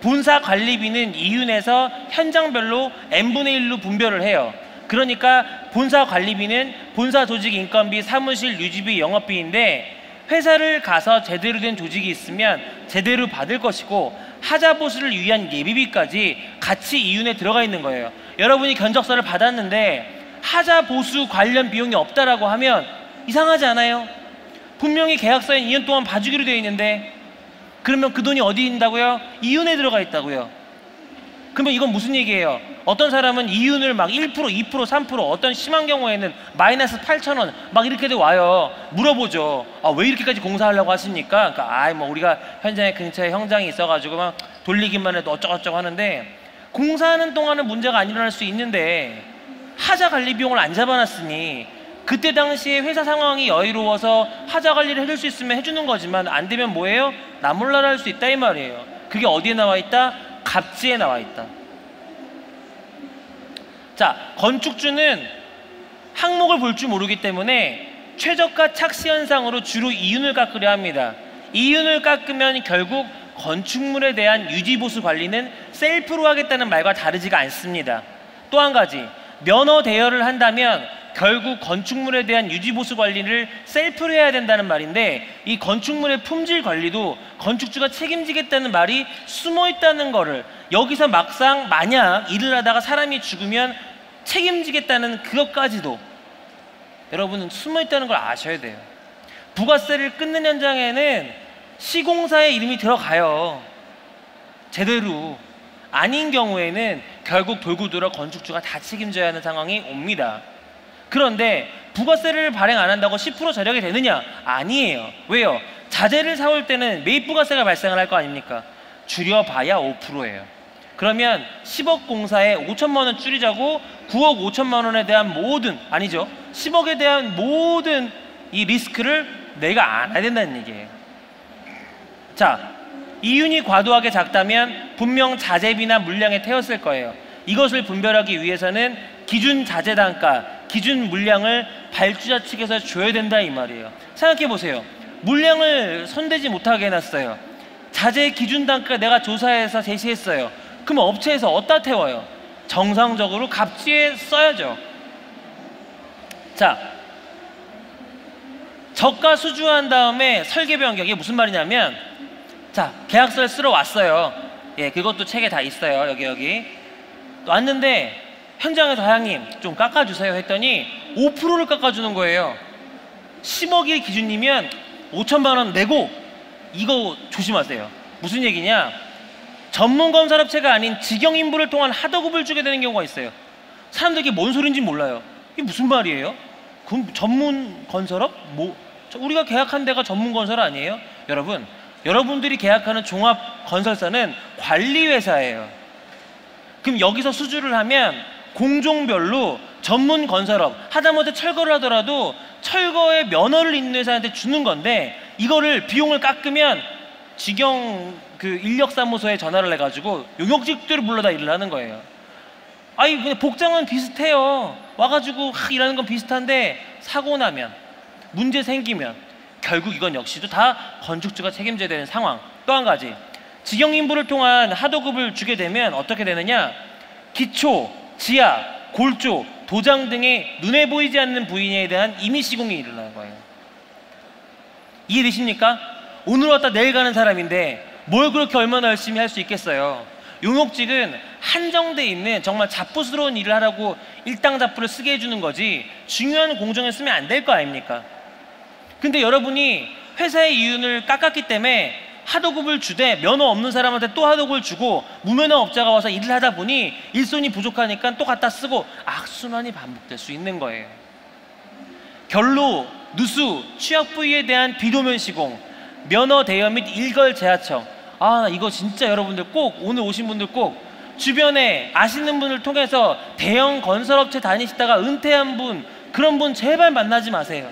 본사 관리비는 이윤에서 현장별로 n분의 1로 분별을 해요. 그러니까 본사 관리비는 본사 조직 인건비, 사무실 유지비, 영업비인데 회사를 가서 제대로 된 조직이 있으면 제대로 받을 것이고 하자 보수를 위한 예비비까지 같이 이윤에 들어가 있는 거예요. 여러분이 견적서를 받았는데 하자 보수 관련 비용이 없다라고 하면 이상하지 않아요? 분명히 계약서에 2년 동안 봐주기로 되어 있는데 그러면 그 돈이 어디 있다고요? 이윤에 들어가 있다고요. 그러면 이건 무슨 얘기예요? 어떤 사람은 이윤을 막 1%, 2%, 3%, 어떤 심한 경우에는 마이너스 8,000원 막 이렇게도 와요. 물어보죠. 아, 왜 이렇게까지 공사하려고 하십니까? 그러니까 뭐 우리가 현장에 근처에 형장이 있어가지고 막 돌리기만 해도 어쩌고저쩌고 하는데 공사하는 동안은 문제가 안 일어날 수 있는데 하자 관리 비용을 안 잡아놨으니 그때 당시에 회사 상황이 여유로워서 하자 관리를 해줄 수 있으면 해주는 거지만 안 되면 뭐예요? 나몰라라 할 수 있다 이 말이에요. 그게 어디에 나와 있다? 갑지에 나와 있다. 자, 건축주는 항목을 볼 줄 모르기 때문에 최저가 착시 현상으로 주로 이윤을 깎으려 합니다. 이윤을 깎으면 결국 건축물에 대한 유지보수 관리는 셀프로 하겠다는 말과 다르지가 않습니다. 또 한 가지, 면허 대여를 한다면 결국 건축물에 대한 유지보수 관리를 셀프로 해야 된다는 말인데 이 건축물의 품질 관리도 건축주가 책임지겠다는 말이 숨어 있다는 거를 여기서 막상 만약 일을 하다가 사람이 죽으면 책임지겠다는 그것까지도 여러분은 숨어 있다는 걸 아셔야 돼요. 부가세를 끊는 현장에는 시공사의 이름이 들어가요. 제대로. 아닌 경우에는 결국 돌고 돌아 건축주가 다 책임져야 하는 상황이 옵니다. 그런데 부가세를 발행 안 한다고 10% 절약이 되느냐? 아니에요. 왜요? 자재를 사올 때는 매입 부가세가 발생을 할 거 아닙니까? 줄여봐야 5%예요. 그러면 10억 공사에 5천만 원 줄이자고 9억 5천만 원에 대한 모든, 아니죠, 10억에 대한 모든 이 리스크를 내가 안아야 된다는 얘기예요. 자, 이윤이 과도하게 작다면 분명 자재비나 물량에 태웠을 거예요. 이것을 분별하기 위해서는 기준 자재 단가, 기준 물량을 발주자 측에서 줘야 된다 이 말이에요. 생각해 보세요. 물량을 손대지 못하게 해놨어요. 자재 기준 단가 내가 조사해서 제시했어요. 그럼 업체에서 어디다 태워요? 정상적으로 갑지에 써야죠. 자, 저가 수주한 다음에 설계 변경, 이게 무슨 말이냐면, 자, 계약서를 쓰러 왔어요. 예, 그것도 책에 다 있어요. 여기 왔는데 현장에서 사장님 좀 깎아주세요 했더니 5%를 깎아주는 거예요. 10억이 기준이면 5천만 원 내고. 이거 조심하세요. 무슨 얘기냐? 전문 건설업체가 아닌 직영 인부를 통한 하도급을 주게 되는 경우가 있어요. 사람들이 뭔 소린지 몰라요. 이게 무슨 말이에요? 그럼 전문 건설업? 우리가 계약한 데가 전문 건설 아니에요? 여러분, 여러분들이 계약하는 종합 건설사는 관리회사예요. 그럼 여기서 수주를 하면 공종별로 전문 건설업, 하다못해 철거를 하더라도 철거의 면허를 있는 회사한테 주는 건데 이거를 비용을 깎으면 직영 그 인력사무소에 전화를 해가지고 용역직들을 불러다 일을 하는 거예요. 아니 그냥 복장은 비슷해요. 와가지고 일하는 건 비슷한데 사고 나면, 문제 생기면 결국 이건 역시도 다 건축주가 책임져야 되는 상황. 또 한 가지, 직영 인부를 통한 하도급을 주게 되면 어떻게 되느냐? 기초, 지하, 골조, 도장 등의 눈에 보이지 않는 부위에 대한 임의 시공이 일어나는 거예요. 이해되십니까? 오늘 왔다 내일 가는 사람인데 뭘 그렇게 얼마나 열심히 할 수 있겠어요? 용역직은 한정돼 있는 정말 잡부스러운 일을 하라고 일당잡부를 쓰게 해주는 거지 중요한 공정에 쓰면 안 될 거 아닙니까? 근데 여러분이 회사의 이윤을 깎았기 때문에 하도급을 주되 면허 없는 사람한테 또 하도급을 주고 무면허 업자가 와서 일을 하다 보니 일손이 부족하니까 또 갖다 쓰고 악순환이 반복될 수 있는 거예요. 결로, 누수, 취약 부위에 대한 비도면 시공, 면허 대여 및 일걸 재하청. 아, 이거 진짜 여러분들 꼭, 오늘 오신 분들 꼭 주변에 아시는 분을 통해서 대형 건설업체 다니시다가 은퇴한 분, 그런 분 제발 만나지 마세요.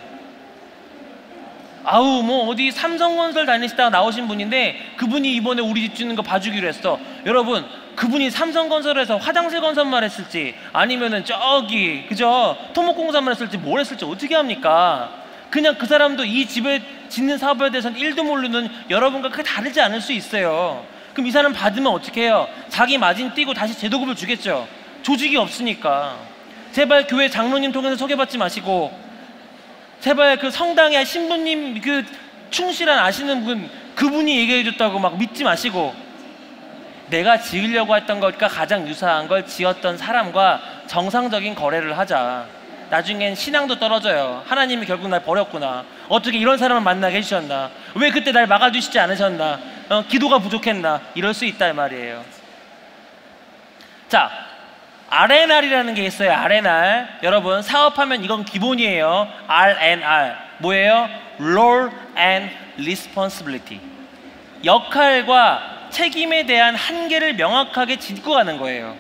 아우 뭐 어디 삼성건설 다니시다가 나오신 분인데 그분이 이번에 우리 집 짓는 거 봐주기로 했어. 여러분, 그분이 삼성건설에서 화장실 건설만 했을지 아니면은 저기 그죠 토목공사만 했을지 뭘 했을지 어떻게 합니까? 그냥 그 사람도 이 집에 짓는 사업에 대해서는 1도 모르는 여러분과 크게 다르지 않을 수 있어요. 그럼 이 사람 받으면 어떻게 해요? 자기 마진 띄고 다시 제도급을 주겠죠. 조직이 없으니까. 제발 교회 장로님 통해서 소개받지 마시고, 제발 그 성당의 신부님 그 충실한 아시는 분 그분이 얘기해 줬다고 막 믿지 마시고, 내가 지으려고 했던 것과 가장 유사한 걸 지었던 사람과 정상적인 거래를 하자. 나중엔 신앙도 떨어져요. 하나님이 결국 날 버렸구나. 어떻게 이런 사람을 만나게 해주셨나? 왜 그때 날 막아주시지 않으셨나? 기도가 부족했나? 이럴 수 있다 이 말이에요. 자, R&R이라는 게 있어요. R&R. 여러분 사업하면 이건 기본이에요. R&R 뭐예요? Role and Responsibility. 역할과 책임에 대한 한계를 명확하게 짚고 가는 거예요.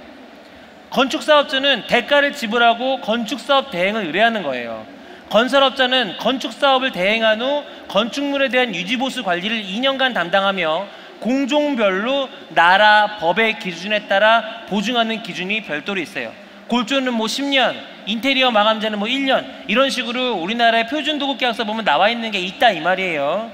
건축사업자는 대가를 지불하고 건축사업 대행을 의뢰하는 거예요. 건설업자는 건축사업을 대행한 후 건축물에 대한 유지보수 관리를 2년간 담당하며 공종별로 나라 법의 기준에 따라 보증하는 기준이 별도로 있어요. 골조는 뭐 10년, 인테리어 마감재는 뭐 1년, 이런 식으로 우리나라의 표준도급 계약서 보면 나와 있는 게 있다 이 말이에요.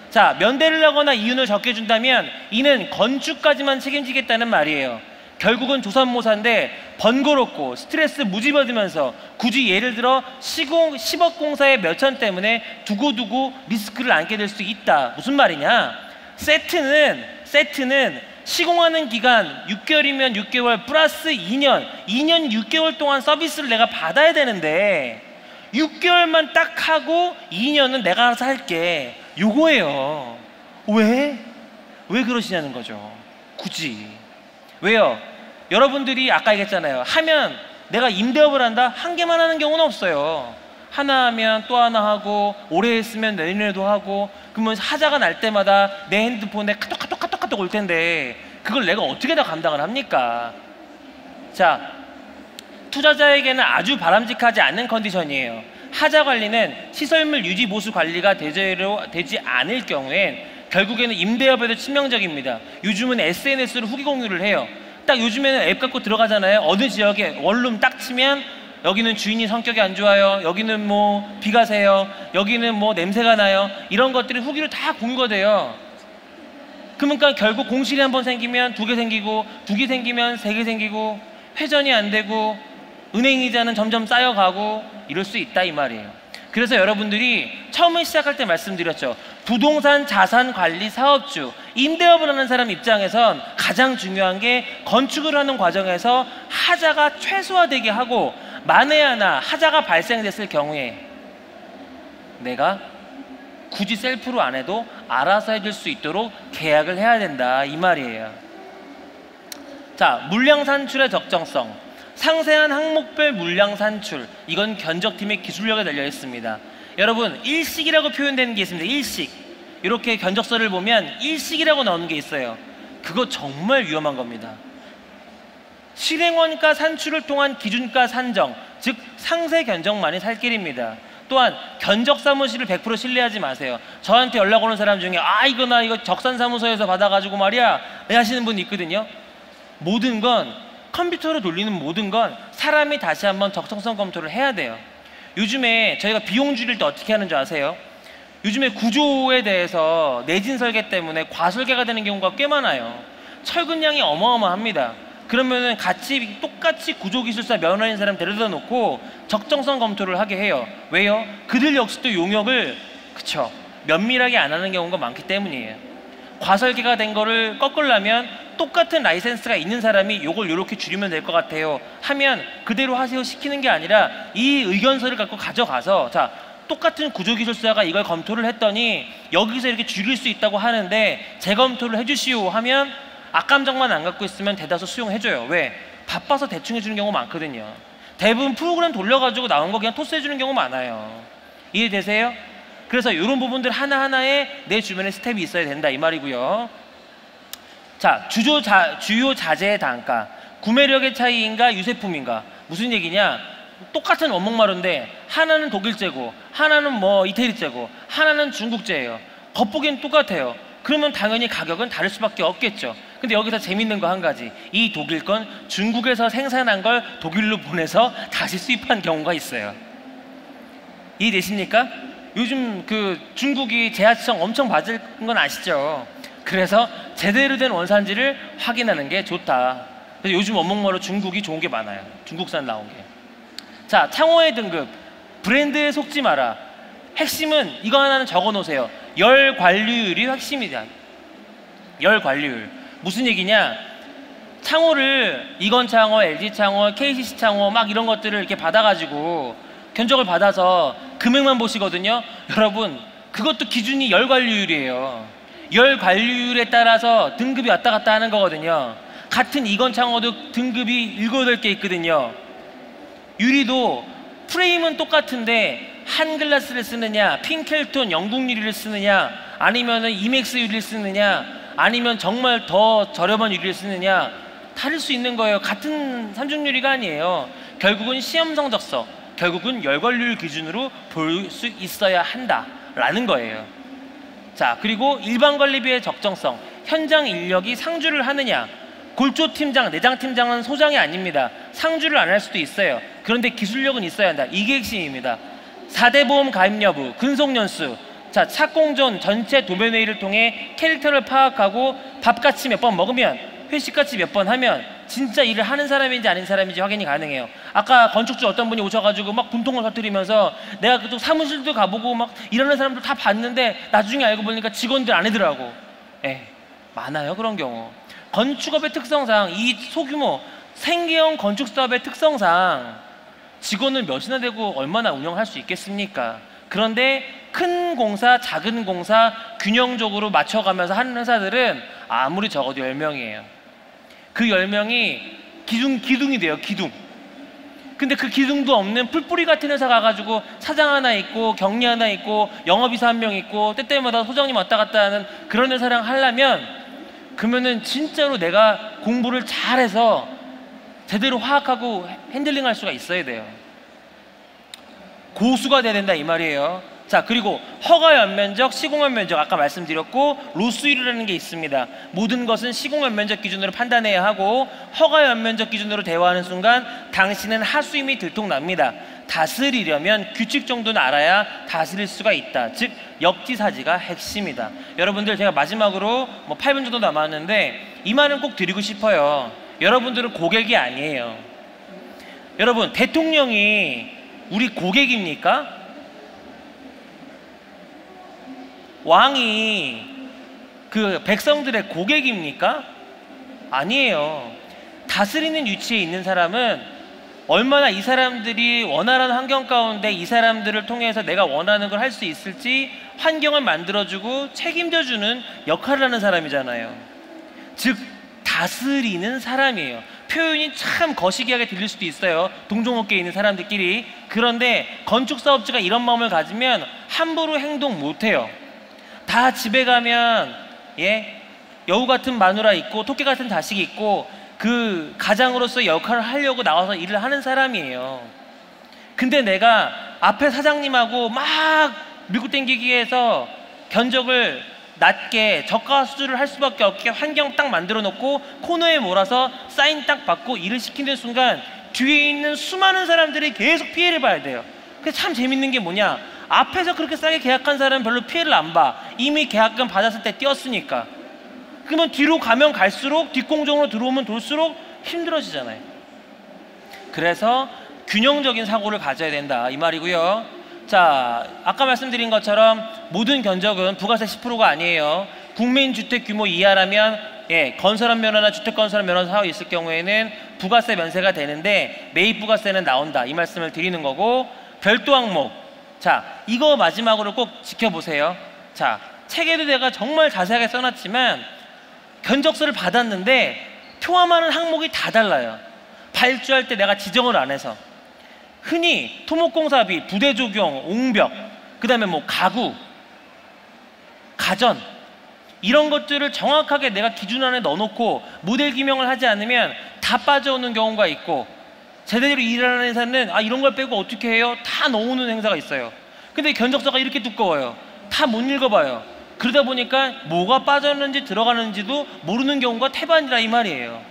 자, 면대를 하거나 이윤을 적게 준다면 이는 건축까지만 책임지겠다는 말이에요. 결국은 조선모사인데 번거롭고 스트레스 무지 받으면서 굳이 예를 들어 시공 10억 공사의 몇천 때문에 두고두고 리스크를 안게 될 수 있다. 무슨 말이냐? 세트는 시공하는 기간 6개월이면 6개월 플러스 2년 6개월 동안 서비스를 내가 받아야 되는데 6개월만 딱 하고 2년은 내가 알아서 할게. 요거예요. 왜 그러시냐는 거죠. 굳이. 왜요? 여러분들이 아까 얘기했잖아요. 하면 내가 임대업을 한다? 한 개만 하는 경우는 없어요. 하나 하면 또 하나 하고, 오래 했으면 내년에도 하고, 그러면 하자가 날 때마다 내 핸드폰에 카톡 올 텐데 그걸 내가 어떻게 다 감당을 합니까? 자, 투자자에게는 아주 바람직하지 않는 컨디션이에요. 하자 관리는 시설물 유지 보수 관리가 제대로 되지 않을 경우엔 결국에는 임대업에도 치명적입니다. 요즘은 SNS로 후기 공유를 해요. 딱 요즘에는 앱 갖고 들어가잖아요. 어느 지역에 원룸 딱 치면 여기는 주인이 성격이 안 좋아요. 여기는 뭐 비가 새요. 여기는 뭐 냄새가 나요. 이런 것들이 후기로 다 공유가 돼요. 그러니까 결국 공실이 한 번 생기면 2개 생기고, 2개 생기면 3개 생기고, 회전이 안 되고, 은행 이자는 점점 쌓여가고 이럴 수 있다 이 말이에요. 그래서 여러분들이 처음에 시작할 때 말씀드렸죠. 부동산 자산 관리 사업주, 임대업을 하는 사람 입장에선 가장 중요한 게 건축을 하는 과정에서 하자가 최소화되게 하고, 만에 하나 하자가 발생됐을 경우에 내가 굳이 셀프로 안 해도 알아서 해줄 수 있도록 계약을 해야 된다 이 말이에요. 자, 물량 산출의 적정성. 상세한 항목별 물량 산출, 이건 견적팀의 기술력에 달려 있습니다. 여러분, 일식이라고 표현되는 게 있습니다. 일식. 이렇게 견적서를 보면 일식이라고 나오는 게 있어요. 그거 정말 위험한 겁니다. 실행원가 산출을 통한 기준가 산정, 즉 상세 견적만이 살 길입니다. 또한 견적 사무실을 100% 신뢰하지 마세요. 저한테 연락 오는 사람 중에 나 이거 적산사무소에서 받아가지고 말이야 하시는 분이 있거든요. 모든 건 컴퓨터로 돌리는 모든 건 사람이 다시 한번 적성성 검토를 해야 돼요. 요즘에 저희가 비용 줄일 때 어떻게 하는 줄 아세요? 요즘에 구조에 대해서 내진 설계 때문에 과설계가 되는 경우가 꽤 많아요. 철근량이 어마어마합니다. 그러면은 똑같이 구조기술사 면허인 사람 데려다 놓고 적정성 검토를 하게 해요. 왜요? 그들 역시도 용역을 면밀하게 안 하는 경우가 많기 때문이에요. 과설계가 된 거를 꺾으려면 똑같은 라이센스가 있는 사람이 요걸 요렇게 줄이면 될 것 같아요 하면 그대로 하세요 시키는 게 아니라 이 의견서를 갖고 가져가서, 자, 똑같은 구조기술사가 이걸 검토를 했더니 여기서 이렇게 줄일 수 있다고 하는데 재검토를 해주시오 하면 악감정만 안 갖고 있으면 대다수 수용해줘요. 왜? 바빠서 대충 해주는 경우 많거든요. 대부분 프로그램 돌려가지고 나온 거 그냥 토스해주는 경우 많아요. 이해되세요? 그래서 이런 부분들 하나하나에 내 주변에 스텝이 있어야 된다 이 말이고요. 자, 주요 자재의 단가, 구매력의 차이인가 유세품인가. 무슨 얘기냐? 똑같은 원목마루인데 하나는 독일제고 하나는 뭐 이태리제고 하나는 중국제예요. 겉보기엔 똑같아요. 그러면 당연히 가격은 다를 수밖에 없겠죠. 근데 여기서 재밌는 거 한 가지. 이 독일 건 중국에서 생산한 걸 독일로 보내서 다시 수입한 경우가 있어요. 이해되십니까? 요즘 그 중국이 제하청 엄청 받을 건 아시죠? 그래서 제대로 된 원산지를 확인하는 게 좋다. 그래서 요즘 원목마로 중국이 좋은 게 많아요. 중국산 나온 게. 자, 창호의 등급. 브랜드에 속지 마라. 핵심은 이거 하나는 적어 놓으세요. 열 관리율이 핵심이다. 열 관리율. 무슨 얘기냐? 창호를 이건 창호, LG 창호, KCC 창호 막 이런 것들을 이렇게 받아가지고 견적을 받아서 금액만 보시거든요. 여러분, 그것도 기준이 열 관리율이에요. 열 관리율에 따라서 등급이 왔다 갔다 하는 거거든요. 같은 이건 창호도 등급이 7, 8개 있거든요. 유리도 프레임은 똑같은데 한글라스를 쓰느냐, 핑켈톤 영국 유리를 쓰느냐, 아니면은 이맥스 유리를 쓰느냐, 아니면 정말 더 저렴한 유리를 쓰느냐 다를 수 있는 거예요. 같은 삼중 유리가 아니에요. 결국은 시험 성적서, 결국은 열 관리율 기준으로 볼 수 있어야 한다라는 거예요. 자, 그리고 일반 관리비의 적정성, 현장 인력이 상주를 하느냐. 골조 팀장, 내장 팀장은 소장이 아닙니다. 상주를 안 할 수도 있어요. 그런데 기술력은 있어야 한다. 이게 핵심입니다. 4대 보험 가입 여부, 근속 연수. 자, 착공전 전체 도면회의를 통해 캐릭터를 파악하고 밥같이 몇 번 먹으면, 회식같이 몇 번 하면 진짜 일을 하는 사람인지 아닌 사람인지 확인이 가능해요. 아까 건축주 어떤 분이 오셔가지고 막 분통을 터뜨리면서 내가 그쪽 사무실도 가보고 막 일하는 사람들 다 봤는데 나중에 알고 보니까 직원들 아니더라고. 많아요, 그런 경우. 건축업의 특성상 이 소규모 생계형 건축사업의 특성상 직원을 몇이나 되고 얼마나 운영할 수 있겠습니까? 그런데 큰 공사, 작은 공사 균형적으로 맞춰가면서 하는 회사들은 아무리 적어도 10명이에요. 그 10명이 기둥이 돼요, 기둥. 근데 그 기둥도 없는 풀뿌리 같은 회사 가가지고 사장 하나 있고 격리 하나 있고 영업이사 1명 있고 때때마다 소장님 왔다 갔다 하는 그런 회사랑 하려면, 그러면은 진짜로 내가 공부를 잘해서 제대로 화학하고 핸들링할 수가 있어야 돼요. 고수가 돼야 된다 이 말이에요. 자, 그리고 허가 연면적, 시공 연면적 아까 말씀드렸고 로스율이라는 게 있습니다. 모든 것은 시공 연면적 기준으로 판단해야 하고 허가 연면적 기준으로 대화하는 순간 당신은 하수임이 들통납니다. 다스리려면 규칙 정도는 알아야 다스릴 수가 있다. 즉 역지사지가 핵심이다. 여러분들, 제가 마지막으로 8분 정도 남았는데 이 말은 꼭 드리고 싶어요. 여러분들은 고객이 아니에요. 여러분, 대통령이 우리 고객입니까? 왕이 그 백성들의 고객입니까? 아니에요. 다스리는 위치에 있는 사람은 얼마나 이 사람들이 원활한 환경 가운데 이 사람들을 통해서 내가 원하는 걸 할 수 있을지 환경을 만들어주고 책임져주는 역할을 하는 사람이잖아요. 즉 다스리는 사람이에요. 표현이 참 거시기하게 들릴 수도 있어요, 동종업계에 있는 사람들끼리. 그런데 건축사업주가 이런 마음을 가지면 함부로 행동 못해요. 다 집에 가면 여우 같은 마누라 있고 토끼 같은 자식이 있고 그 가장으로서 역할을 하려고 나와서 일을 하는 사람이에요. 근데 내가 앞에 사장님하고 막 밀고 땡기기 위해서 견적을 낮게 저가 수주를 할 수밖에 없게 환경 딱 만들어 놓고 코너에 몰아서 사인 딱 받고 일을 시키는 순간 뒤에 있는 수많은 사람들이 계속 피해를 봐야 돼요. 그래서 참 재밌는 게 뭐냐, 앞에서 그렇게 싸게 계약한 사람은 별로 피해를 안 봐. 이미 계약금 받았을 때 뛰었으니까. 그러면 뒤로 가면 갈수록, 뒷공정으로 들어오면 돌수록 힘들어지잖아요. 그래서 균형적인 사고를 가져야 된다 이 말이고요. 자, 아까 말씀드린 것처럼 모든 견적은 부가세 10%가 아니에요. 국민주택 규모 이하라면 건설한 면허나 주택건설한 면허 사업이 있을 경우에는 부가세 면세가 되는데 매입 부가세는 나온다 이 말씀을 드리는 거고, 별도 항목. 자, 이거 마지막으로 꼭 지켜보세요. 자, 책에도 내가 정말 자세하게 써놨지만 견적서를 받았는데 포함하는 항목이 다 달라요. 발주할 때 내가 지정을 안 해서. 흔히 토목공사비, 부대 조경, 옹벽, 그 다음에 가구, 가전 이런 것들을 정확하게 내가 기준 안에 넣어놓고 모델 기명을 하지 않으면 다 빠져오는 경우가 있고, 제대로 일하는 회사는 이런 걸 빼고 어떻게 해요? 다 넣어오는 행사가 있어요. 근데 견적서가 이렇게 두꺼워요. 다 못 읽어봐요. 그러다 보니까 뭐가 빠졌는지 들어가는지도 모르는 경우가 태반이라 이 말이에요.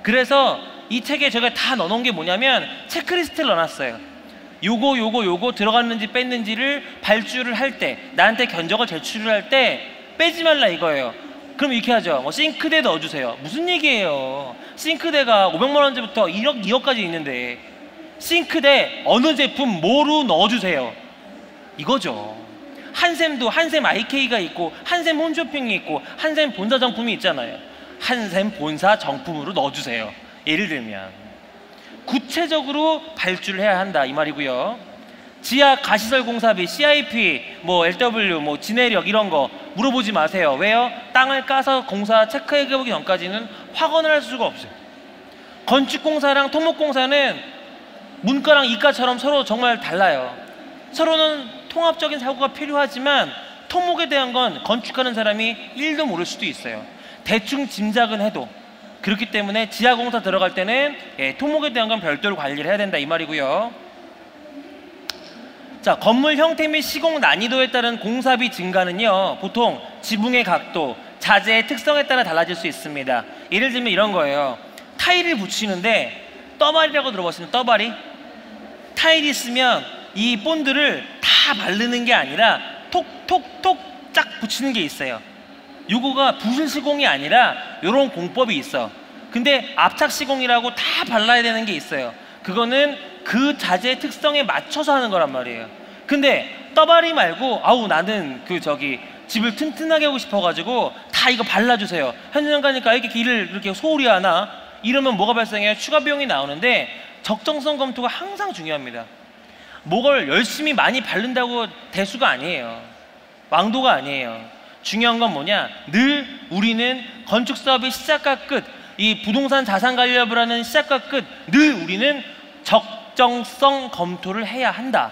그래서 이 책에 제가 다 넣어놓은 게 뭐냐면 체크리스트를 넣어놨어요. 요거 들어갔는지 뺐는지를 발주를 할 때, 나한테 견적을 제출을 할 때 빼지 말라 이거예요. 그럼 이렇게 하죠. 뭐 싱크대 넣어주세요. 무슨 얘기예요? 싱크대가 500만 원부터 1억, 2억까지 있는데 싱크대 어느 제품 뭐로 넣어주세요. 이거죠. 한샘도 한샘 IK가 있고 한샘 홈쇼핑이 있고 한샘 본사 정품이 있잖아요. 한샘 본사 정품으로 넣어주세요. 예를 들면 구체적으로 발주를 해야 한다 이 말이고요. 지하 가시설 공사비, CIP, 뭐 LW, 뭐 진해력 이런 거 물어보지 마세요. 왜요? 땅을 까서 공사 체크해보기 전까지는 확언을 할 수가 없어요. 건축공사랑 토목공사는 문과랑 이과처럼 서로 정말 달라요. 서로는 통합적인 사고가 필요하지만 토목에 대한 건 건축하는 사람이 1도 모를 수도 있어요. 대충 짐작은 해도. 그렇기 때문에 지하공사 들어갈 때는 토목에 대한 건 별도로 관리를 해야 된다 이 말이고요. 자, 건물 형태 및 시공 난이도에 따른 공사비 증가는요, 보통 지붕의 각도, 자재의 특성에 따라 달라질 수 있습니다. 예를 들면 이런 거예요. 타일을 붙이는데 떠발이라고 들어봤어요. 떠발이? 타일이 있으면 이 본드를 다 바르는 게 아니라 톡톡톡 쫙 붙이는 게 있어요. 요거가 부실 시공이 아니라 요런 공법이 있어. 근데 압착 시공이라고 다 발라야 되는 게 있어요. 그거는 그 자재의 특성에 맞춰서 하는 거란 말이에요. 근데 떠바리 말고 아우 나는 집을 튼튼하게 하고 싶어가지고 다 이거 발라주세요. 현장 가니까 이렇게 길을 이렇게 소홀히 하나? 이러면 뭐가 발생해요? 추가 비용이 나오는데 적정성 검토가 항상 중요합니다. 뭐를 열심히 많이 바른다고 대수가 아니에요. 왕도가 아니에요. 중요한 건 뭐냐? 늘 우리는 건축 사업의 시작과 끝, 이 부동산 자산 관리업을 하는 시작과 끝, 늘 우리는 적정성 검토를 해야 한다.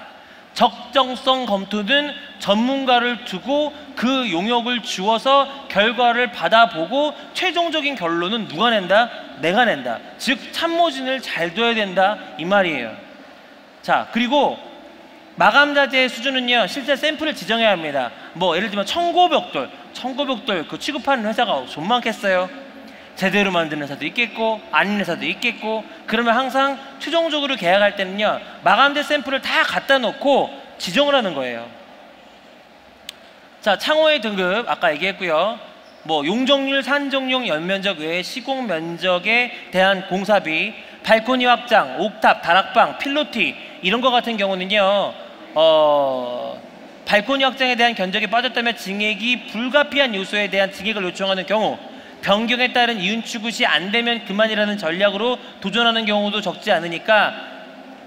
적정성 검토는 전문가를 두고 그 용역을 주어서 결과를 받아보고 최종적인 결론은 누가 낸다? 내가 낸다. 즉 참모진을 잘 둬야 된다 이 말이에요. 자, 그리고 마감 자재의 수준은요, 실제 샘플을 지정해야 합니다. 뭐 예를 들면 청고벽돌 그 취급하는 회사가 좀 많겠어요. 제대로 만드는 회사도 있겠고 아닌 회사도 있겠고. 그러면 항상 최종적으로 계약할 때는요, 마감된 샘플을 다 갖다 놓고 지정을 하는 거예요. 자, 창호의 등급 아까 얘기했고요. 뭐 용적률, 산정용, 연면적 외에 시공 면적에 대한 공사비, 발코니 확장, 옥탑, 다락방, 필로티 이런 거 같은 경우는요, 발코니 확장에 대한 견적이 빠졌다면 증액이 불가피한 요소에 대한 증액을 요청하는 경우, 변경에 따른 이윤 추구시 안 되면 그만이라는 전략으로 도전하는 경우도 적지 않으니까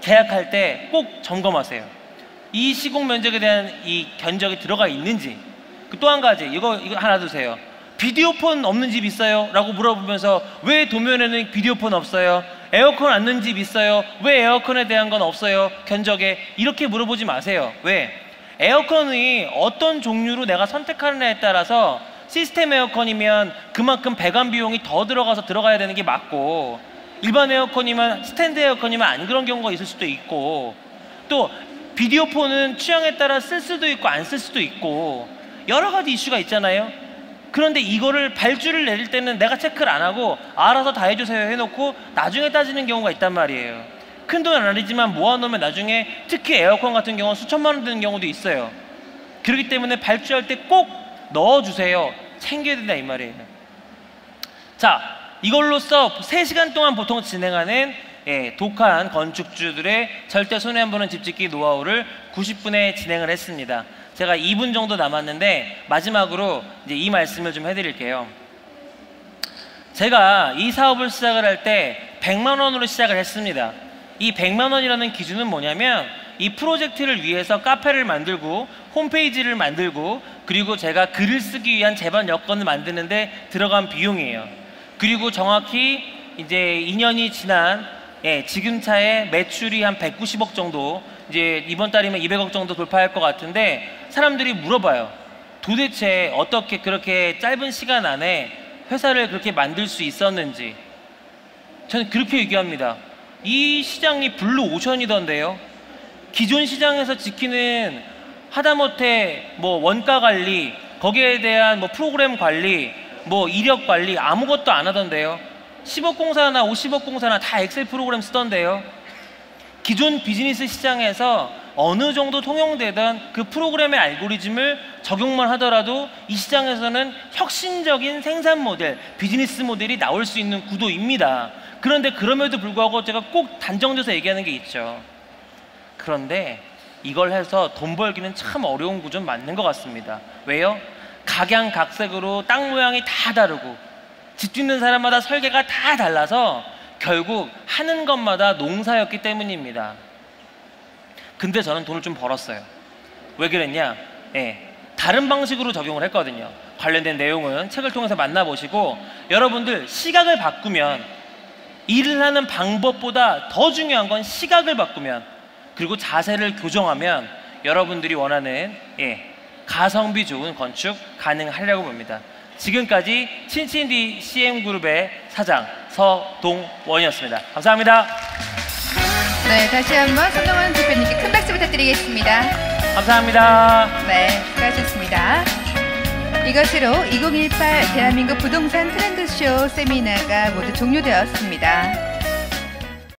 계약할 때 꼭 점검하세요. 이 시공 면적에 대한 이 견적이 들어가 있는지. 또 한 가지, 이거 하나 두세요. 비디오폰 없는 집 있어요? 라고 물어보면서 왜 도면에는 비디오폰 없어요? 에어컨 안 넣는 집 있어요? 왜 에어컨에 대한 건 없어요? 견적에. 이렇게 물어보지 마세요. 왜? 에어컨이 어떤 종류로 내가 선택하느냐에 따라서 시스템 에어컨이면 그만큼 배관 비용이 더 들어가야 되는 게 맞고, 일반 에어컨이면, 스탠드 에어컨이면 안 그런 경우가 있을 수도 있고, 또 비디오폰은 취향에 따라 쓸 수도 있고 안 쓸 수도 있고 여러 가지 이슈가 있잖아요. 그런데 이거를 발주를 내릴 때는 내가 체크를 안 하고 알아서 다 해주세요 해놓고 나중에 따지는 경우가 있단 말이에요. 큰 돈은 아니지만 모아놓으면 나중에, 특히 에어컨 같은 경우는 수천만 원 드는 경우도 있어요. 그렇기 때문에 발주할 때 꼭 넣어주세요. 챙겨야 된다 이 말이에요. 자, 이걸로써 3시간 동안 보통 진행하는 독한 건축주들의 절대 손해 안 보는 집짓기 노하우를 90분에 진행을 했습니다. 제가 2분 정도 남았는데 마지막으로 이제 이 말씀을 좀 해드릴게요. 제가 이 사업을 시작을 할 때 100만 원으로 시작을 했습니다. 이 100만 원이라는 기준은 뭐냐면, 이 프로젝트를 위해서 카페를 만들고 홈페이지를 만들고 그리고 제가 글을 쓰기 위한 제반 여건을 만드는데 들어간 비용이에요. 그리고 정확히 이제 2년이 지난 지금 차에 매출이 한 190억 정도, 이제 이번 달이면 200억 정도 돌파할 것 같은데, 사람들이 물어봐요. 도대체 어떻게 그렇게 짧은 시간 안에 회사를 그렇게 만들 수 있었는지. 저는 그렇게 얘기합니다. 이 시장이 블루 오션이던데요. 기존 시장에서 지키는 하다못해 뭐 원가 관리, 거기에 대한 뭐 프로그램 관리, 뭐 이력 관리 아무것도 안 하던데요. 10억 공사나 50억 공사나 다 엑셀 프로그램 쓰던데요. 기존 비즈니스 시장에서 어느 정도 통용되던 그 프로그램의 알고리즘을 적용만 하더라도 이 시장에서는 혁신적인 생산 모델, 비즈니스 모델이 나올 수 있는 구도입니다. 그런데 그럼에도 불구하고 제가 꼭 단정져서 얘기하는 게 있죠. 그런데 이걸 해서 돈 벌기는 참 어려운 구조는 맞는 것 같습니다. 왜요? 각양각색으로 땅 모양이 다 다르고 집 짓는 사람마다 설계가 다 달라서 결국 하는 것마다 농사였기 때문입니다. 근데 저는 돈을 좀 벌었어요. 왜 그랬냐? 다른 방식으로 적용을 했거든요. 관련된 내용은 책을 통해서 만나보시고, 여러분들 시각을 바꾸면, 일을 하는 방법보다 더 중요한 건 시각을 바꾸면, 그리고 자세를 교정하면 여러분들이 원하는 가성비 좋은 건축 가능하려고 봅니다. 지금까지 친친디 CM그룹의 사장 서동원이었습니다. 감사합니다. 네, 다시 한번 손동원 대표님께 큰 박수 부탁드리겠습니다. 감사합니다. 네, 수고하셨습니다. 이것으로 2018 대한민국 부동산 트렌드쇼 세미나가 모두 종료되었습니다.